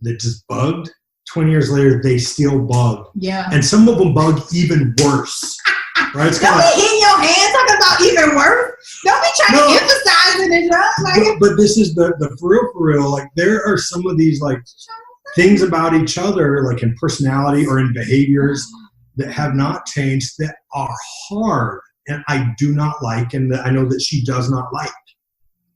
[SPEAKER 2] that just bugged, 20 years later, they still bug.
[SPEAKER 3] Yeah.
[SPEAKER 2] And some of them bug even worse. Right? It's
[SPEAKER 3] Don't be hitting your hand talking about even worse. Don't be trying to emphasize it.
[SPEAKER 2] But this is the for real. Like, there are some of these, like, things about each other, like in personality or in behaviors, that have not changed, that are hard, and I do not like, and that I know that she does not like.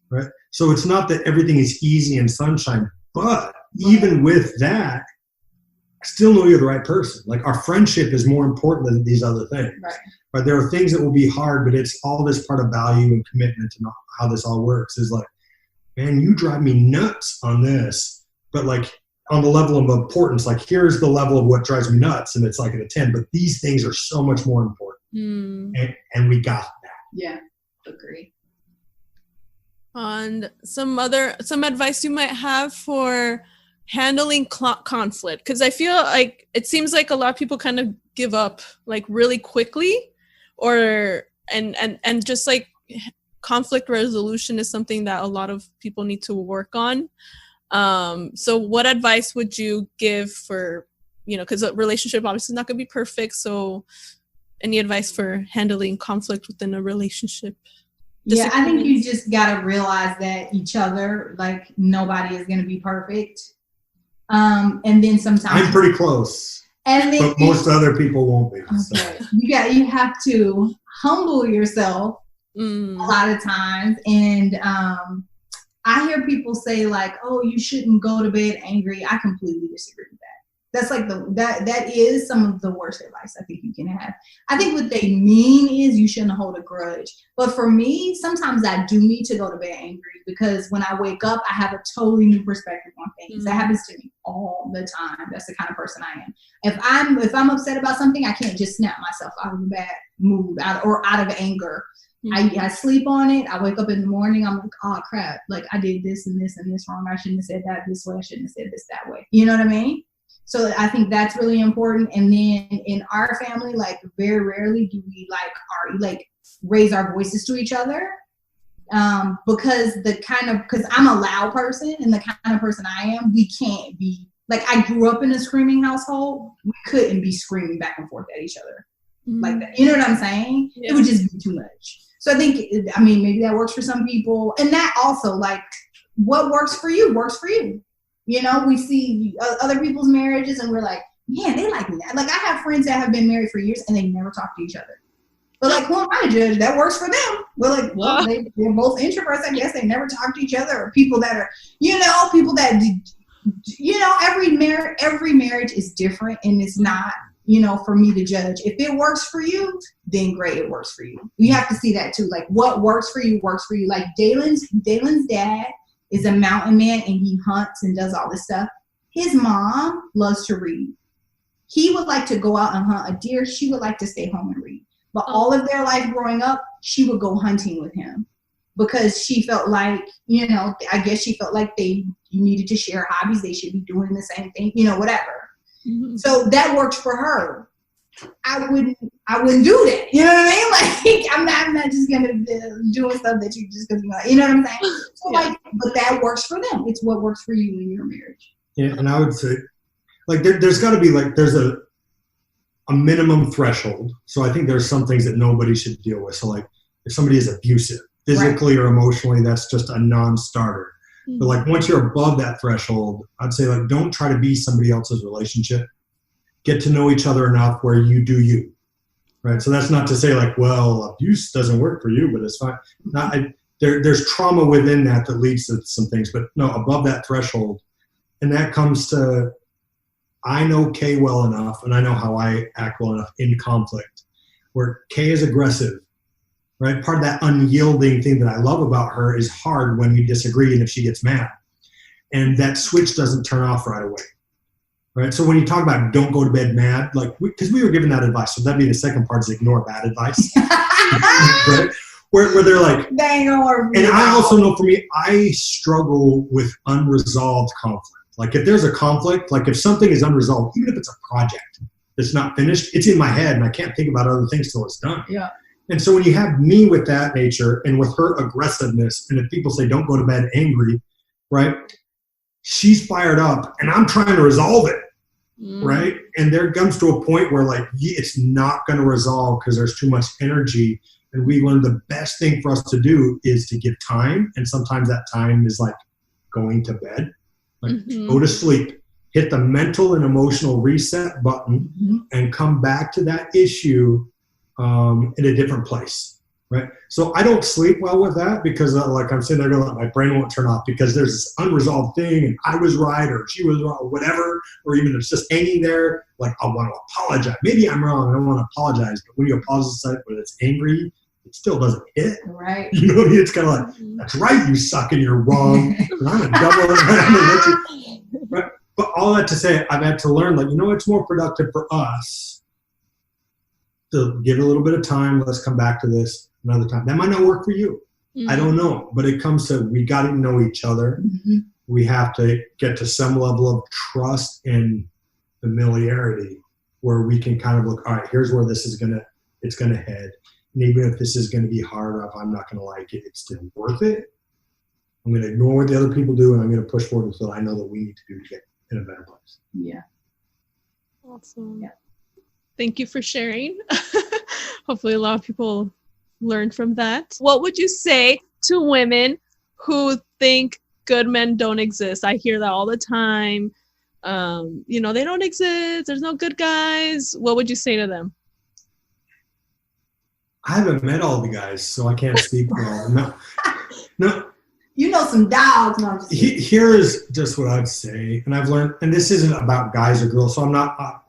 [SPEAKER 2] Right? So it's not that everything is easy and sunshine, but even with that, I still know you're the right person. Like, our friendship is more important than these other things.
[SPEAKER 3] Right.
[SPEAKER 2] But there are things that will be hard, but it's all this part of value and commitment and how this all works is like, man, you drive me nuts on this, but like, on the level of importance, like, here's the level of what drives me nuts, and it's like at a 10, but these things are so much more important. And we got that.
[SPEAKER 3] Yeah, agree.
[SPEAKER 1] And some advice you might have for handling conflict, because I feel like it seems like a lot of people kind of give up like really quickly, and just like conflict resolution is something that a lot of people need to work on. So what advice would you give for, because a relationship obviously is not going to be perfect. So any advice for handling conflict within a relationship?
[SPEAKER 3] Yeah, I think you just got to realize that each other, like, nobody is going to be perfect. And then sometimes
[SPEAKER 2] I'm pretty close, but most other people won't be.
[SPEAKER 3] Okay.
[SPEAKER 2] So.
[SPEAKER 3] You have to humble yourself a lot of times. And I hear people say, like, oh, you shouldn't go to bed angry. I completely disagree with that. That's like that is some of the worst advice I think you can have. I think what they mean is you shouldn't hold a grudge. But for me, sometimes I do need to go to bed angry, because when I wake up, I have a totally new perspective on things. That happens to me all the time. That's the kind of person I am. If I'm upset about something, I can't just snap myself out of a bad mood out of anger. I sleep on it. I wake up in the morning. I'm like, oh crap! Like, I did this and this and this wrong. I shouldn't have said that this way. I shouldn't have said this that way. You know what I mean? So I think that's really important. And then in our family, like, very rarely do we raise our voices to each other, because I'm a loud person, and the kind of person I am, we can't be like, I grew up in a screaming household. We couldn't be screaming back and forth at each other like that. You know what I'm saying? Yeah. It would just be too much. So I think, maybe that works for some people, and that also, like, what works for you works for you. We see other people's marriages, and we're like, man, they like that. Like, I have friends that have been married for years, and they never talk to each other. But, like, who am I to judge? That works for them. We're like, well, they're both introverts. I guess they never talk to each other. Or people that are, people that, every marriage is different, and it's not, for me to judge. If it works for you, then great, it works for you. You have to see that too. Like, what works for you works for you. Like, Dalyn's dad is a mountain man, and he hunts and does all this stuff. His mom loves to read. He would like to go out and hunt a deer. She would like to stay home and read. But all of their life growing up, she would go hunting with him, because she felt like, I guess she felt like you needed to share hobbies. They should be doing the same thing, whatever. Mm-hmm. So that worked for her. I wouldn't do that. You know what I mean? Like, I'm not just gonna do stuff that you just, because you know what I'm saying. So but that works for them. It's what works for you in your marriage. Yeah,
[SPEAKER 2] and I would say, like, there's got to be, like, there's a minimum threshold. So I think there's some things that nobody should deal with. So, like, if somebody is abusive, physically or emotionally, that's just a non-starter. Mm-hmm. But, like, once you're above that threshold, I'd say, like, don't try to be somebody else's relationship. Get to know each other enough where you do you, right? So that's not to say, like, well, abuse doesn't work for you, but it's fine. There's trauma within that leads to some things, but no, above that threshold. And that comes to, I know Kay well enough, and I know how I act well enough in conflict, where Kay is aggressive, right? Part of that unyielding thing that I love about her is hard when we disagree and if she gets mad. And that switch doesn't turn off right away. Right. So when you talk about don't go to bed mad, like, because we were given that advice. So that'd be the second part, is ignore bad advice. Right? Where they're like, and I also know, for me, I struggle with unresolved conflict. Like, if there's a conflict, like if something is unresolved, even if it's a project that's not finished, it's in my head and I can't think about other things till it's done.
[SPEAKER 3] Yeah.
[SPEAKER 2] And so when you have me with that nature and with her aggressiveness, and if people say don't go to bed angry, right? she's fired up and I'm trying to resolve it. Right. And there comes to a point where like, it's not going to resolve because there's too much energy. And we learned the best thing for us to do is to give time. And sometimes that time is like going to bed, like go to sleep, hit the mental and emotional reset button and come back to that issue in a different place. Right. So I don't sleep well with that because like I'm sitting there going, my brain won't turn off because there's this unresolved thing and I was right or she was wrong or whatever, or even it's just hanging there. Like I want to apologize. Maybe I'm wrong. I don't want to apologize. But when you apologize when it's angry, it still doesn't hit.
[SPEAKER 3] Right.
[SPEAKER 2] You know what I mean? It's kind of like, that's right, you suck and you're wrong. And I'm a double. Right? But all that to say, I've had to learn, like, it's more productive for us to give it a little bit of time. Let's come back to this another time. That might not work for you. I don't know. But it comes to, we got to know each other. We have to get to some level of trust and familiarity where we can kind of look, all right, here's where this is it's going to head. And even if this is going to be hard or if I'm not going to like it, it's still worth it. I'm going to ignore what the other people do and I'm going to push forward until I know that we need to do to get in a better place.
[SPEAKER 3] Yeah.
[SPEAKER 1] Awesome.
[SPEAKER 3] Yeah.
[SPEAKER 1] Thank you for sharing. Hopefully a lot of people learned from that. What would you say to women who think good men don't exist? I hear that all the time. They don't exist. There's no good guys. What would you say to them?
[SPEAKER 2] I haven't met all the guys, so I can't speak for all of them. No.
[SPEAKER 3] You know some dogs. No,
[SPEAKER 2] here is just what I'd say, and I've learned, and this isn't about guys or girls, so I'm not,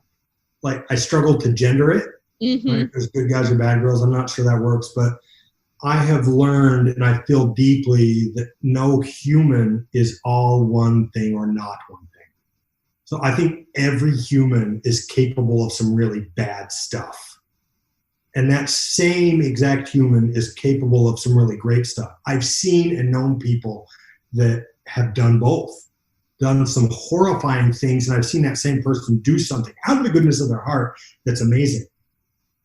[SPEAKER 2] I struggle to gender it. Right? There's good guys or bad girls. I'm not sure that works, but I have learned, and I feel deeply that no human is all one thing or not one thing. So I think every human is capable of some really bad stuff. And that same exact human is capable of some really great stuff. I've seen and known people that have done both, done some horrifying things, and I've seen that same person do something out of the goodness of their heart that's amazing,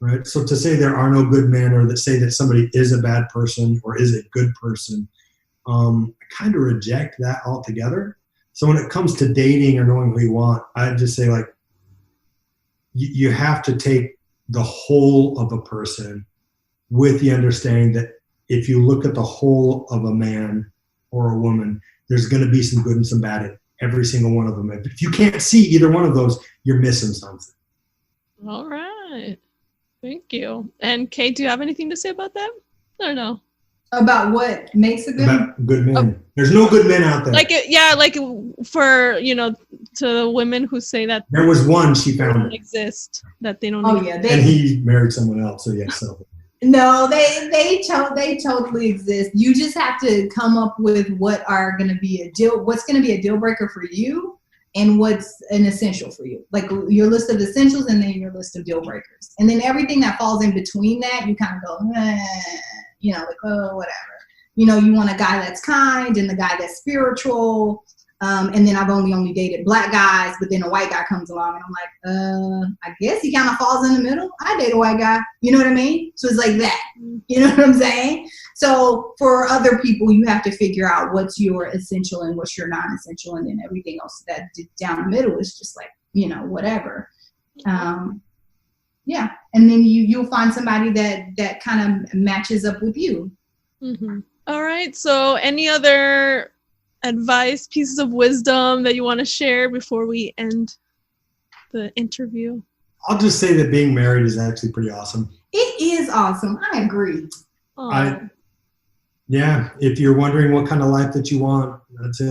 [SPEAKER 2] right? So to say there are no good men or that say that somebody is a bad person or is a good person, I kind of reject that altogether. So when it comes to dating or knowing who you want, I just say like, you have to take the whole of a person with the understanding that if you look at the whole of a man or a woman, there's going to be some good and some bad in every single one of them. If you can't see either one of those, you're missing something.
[SPEAKER 1] All right. Thank you. And Kate, do you have anything to say about that? Or no?
[SPEAKER 3] About what makes a good man?
[SPEAKER 2] About good men. Oh. There's no good men out there.
[SPEAKER 1] For, to the women who say that
[SPEAKER 2] there was one, she found
[SPEAKER 1] don't exist, that they don't
[SPEAKER 3] exist.
[SPEAKER 2] And he married someone else, so yes. So.
[SPEAKER 3] No, they totally exist. You just have to come up with what are going to be what's going to be a deal breaker for you and what's an essential for you. Like your list of essentials and then your list of deal breakers. And then everything that falls in between that, you kind of go, whatever. You want a guy that's kind and the guy that's spiritual. And then I've only dated black guys, but then a white guy comes along and I'm like, I guess he kind of falls in the middle. I date a white guy. You know what I mean? So it's like that. You know what I'm saying? So for other people, you have to figure out what's your essential and what's your non-essential. And then everything else that down the middle is just like, whatever. Yeah. And then you'll find somebody that kind of matches up with you.
[SPEAKER 1] Mm-hmm. All right. So any other advice, pieces of wisdom that you want to share before we end the interview?
[SPEAKER 2] I'll just say that being married is actually pretty awesome.
[SPEAKER 3] It is awesome. I agree.
[SPEAKER 2] If you're wondering what kind of life that you want, I'd say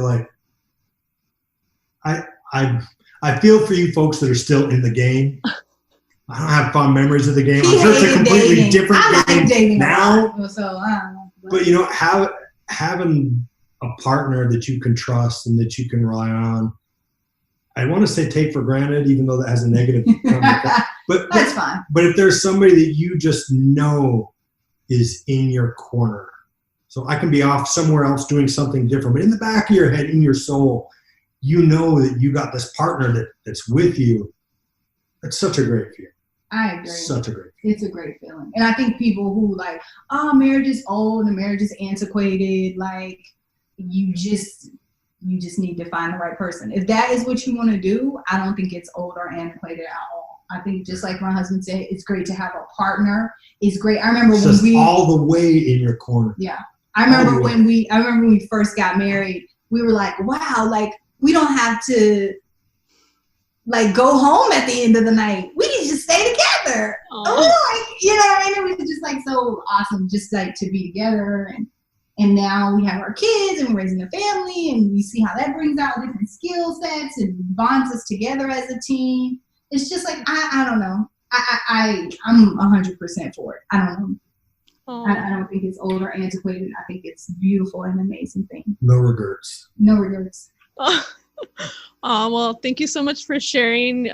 [SPEAKER 2] I feel for you folks that are still in the game. I don't have fond memories of the game. I'm sure it's a completely different game now. But having a partner that you can trust and that you can rely on, I want to say take for granted, even though that has a negative but
[SPEAKER 3] that's fine.
[SPEAKER 2] But if there's somebody that you just know is in your corner, so I can be off somewhere else doing something different, but in the back of your head, in your soul, you know that you got this partner that's with you. That's such a great feeling.
[SPEAKER 3] I agree.
[SPEAKER 2] Such a great feeling.
[SPEAKER 3] It's a great feeling. And I think people who marriage is old and marriage is antiquated, you just you just need to find the right person. If that is what you want to do, I don't think it's old or antiquated at all. I think just like my husband said, it's great to have a partner. It's great. I remember
[SPEAKER 2] it's
[SPEAKER 3] when
[SPEAKER 2] just all the way in your corner.
[SPEAKER 3] Yeah. I remember when we first got married, we were like, wow, like we don't have to like go home at the end of the night. We can just stay together. Like, you know what I mean? It was just like so awesome just like to be together. And now we have our kids and we're raising a family and we see how that brings out different skill sets and bonds us together as a team. It's just like, I don't know. I'm 100% for it. I don't know. I don't think it's old or antiquated. I think it's beautiful and amazing thing.
[SPEAKER 2] No regrets.
[SPEAKER 3] No regrets.
[SPEAKER 1] Well, thank you so much for sharing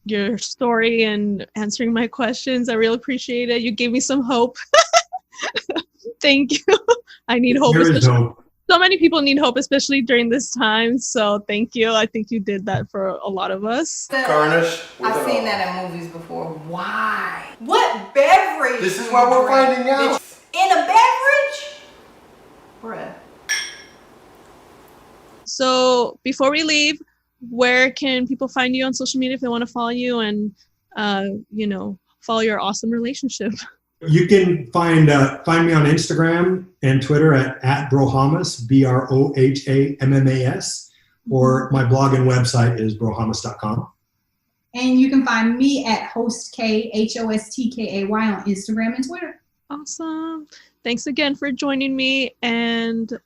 [SPEAKER 1] your story and answering my questions. I really appreciate it. You gave me some hope. Thank you. I need hope.
[SPEAKER 2] There is hope.
[SPEAKER 1] So many people need hope, especially during this time. So thank you. I think you did that for a lot of us.
[SPEAKER 4] Garnish.
[SPEAKER 5] I've seen that in movies before. Why? What beverage?
[SPEAKER 4] This is what we're finding out.
[SPEAKER 5] In a beverage? Bruh.
[SPEAKER 1] So before we leave, where can people find you on social media if they want to follow you and, follow your awesome relationship?
[SPEAKER 2] You can find me on Instagram and Twitter at Brohamas, BROHAMMAS, or my blog and website is brohamas.com.
[SPEAKER 3] And you can find me at HostK, HOSTKAY on Instagram and Twitter.
[SPEAKER 1] Awesome. Thanks again for joining me, and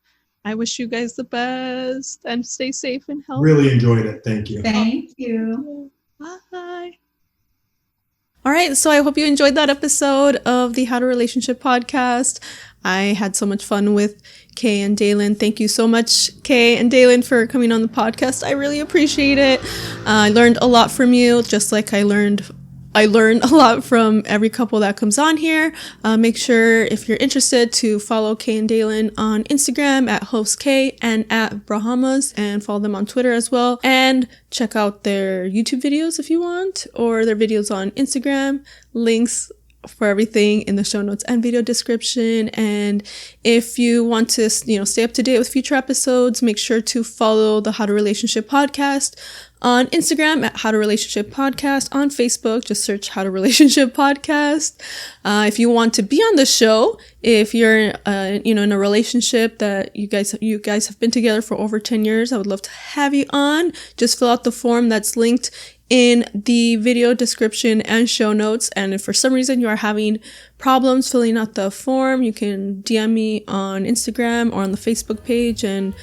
[SPEAKER 1] I wish you guys the best and stay safe and healthy.
[SPEAKER 2] Really enjoyed it. Thank you.
[SPEAKER 3] Thank you.
[SPEAKER 1] Bye. All right, so I hope you enjoyed that episode of the How to Relationship podcast. I had so much fun with Kay and Dalyn. Thank you so much, Kay and Dalyn, for coming on the podcast. I really appreciate it. I learned a lot from you, just like I learned a lot from every couple that comes on here. Make sure, if you're interested, to follow Kay and Dalyn on Instagram at HostK and at Brohamas, and follow them on Twitter as well. And check out their YouTube videos if you want, or their videos on Instagram. Links for everything in the show notes and video description. And if you want to, stay up to date with future episodes, make sure to follow the How to Relationship podcast on Instagram at How to Relationship Podcast. On Facebook, just search How to Relationship Podcast. If you want to be on the show, if you're in a relationship that you guys have been together for over 10 years, I would love to have you on. Just fill out the form that's linked in the video description and show notes. And if for some reason you are having problems filling out the form, you can DM me on Instagram or on the Facebook page, and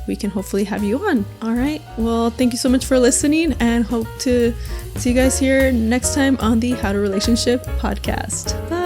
[SPEAKER 1] we can hopefully have you on. All right. Well, thank you so much for listening, and hope to see you guys here next time on the How to Relationship podcast. Bye.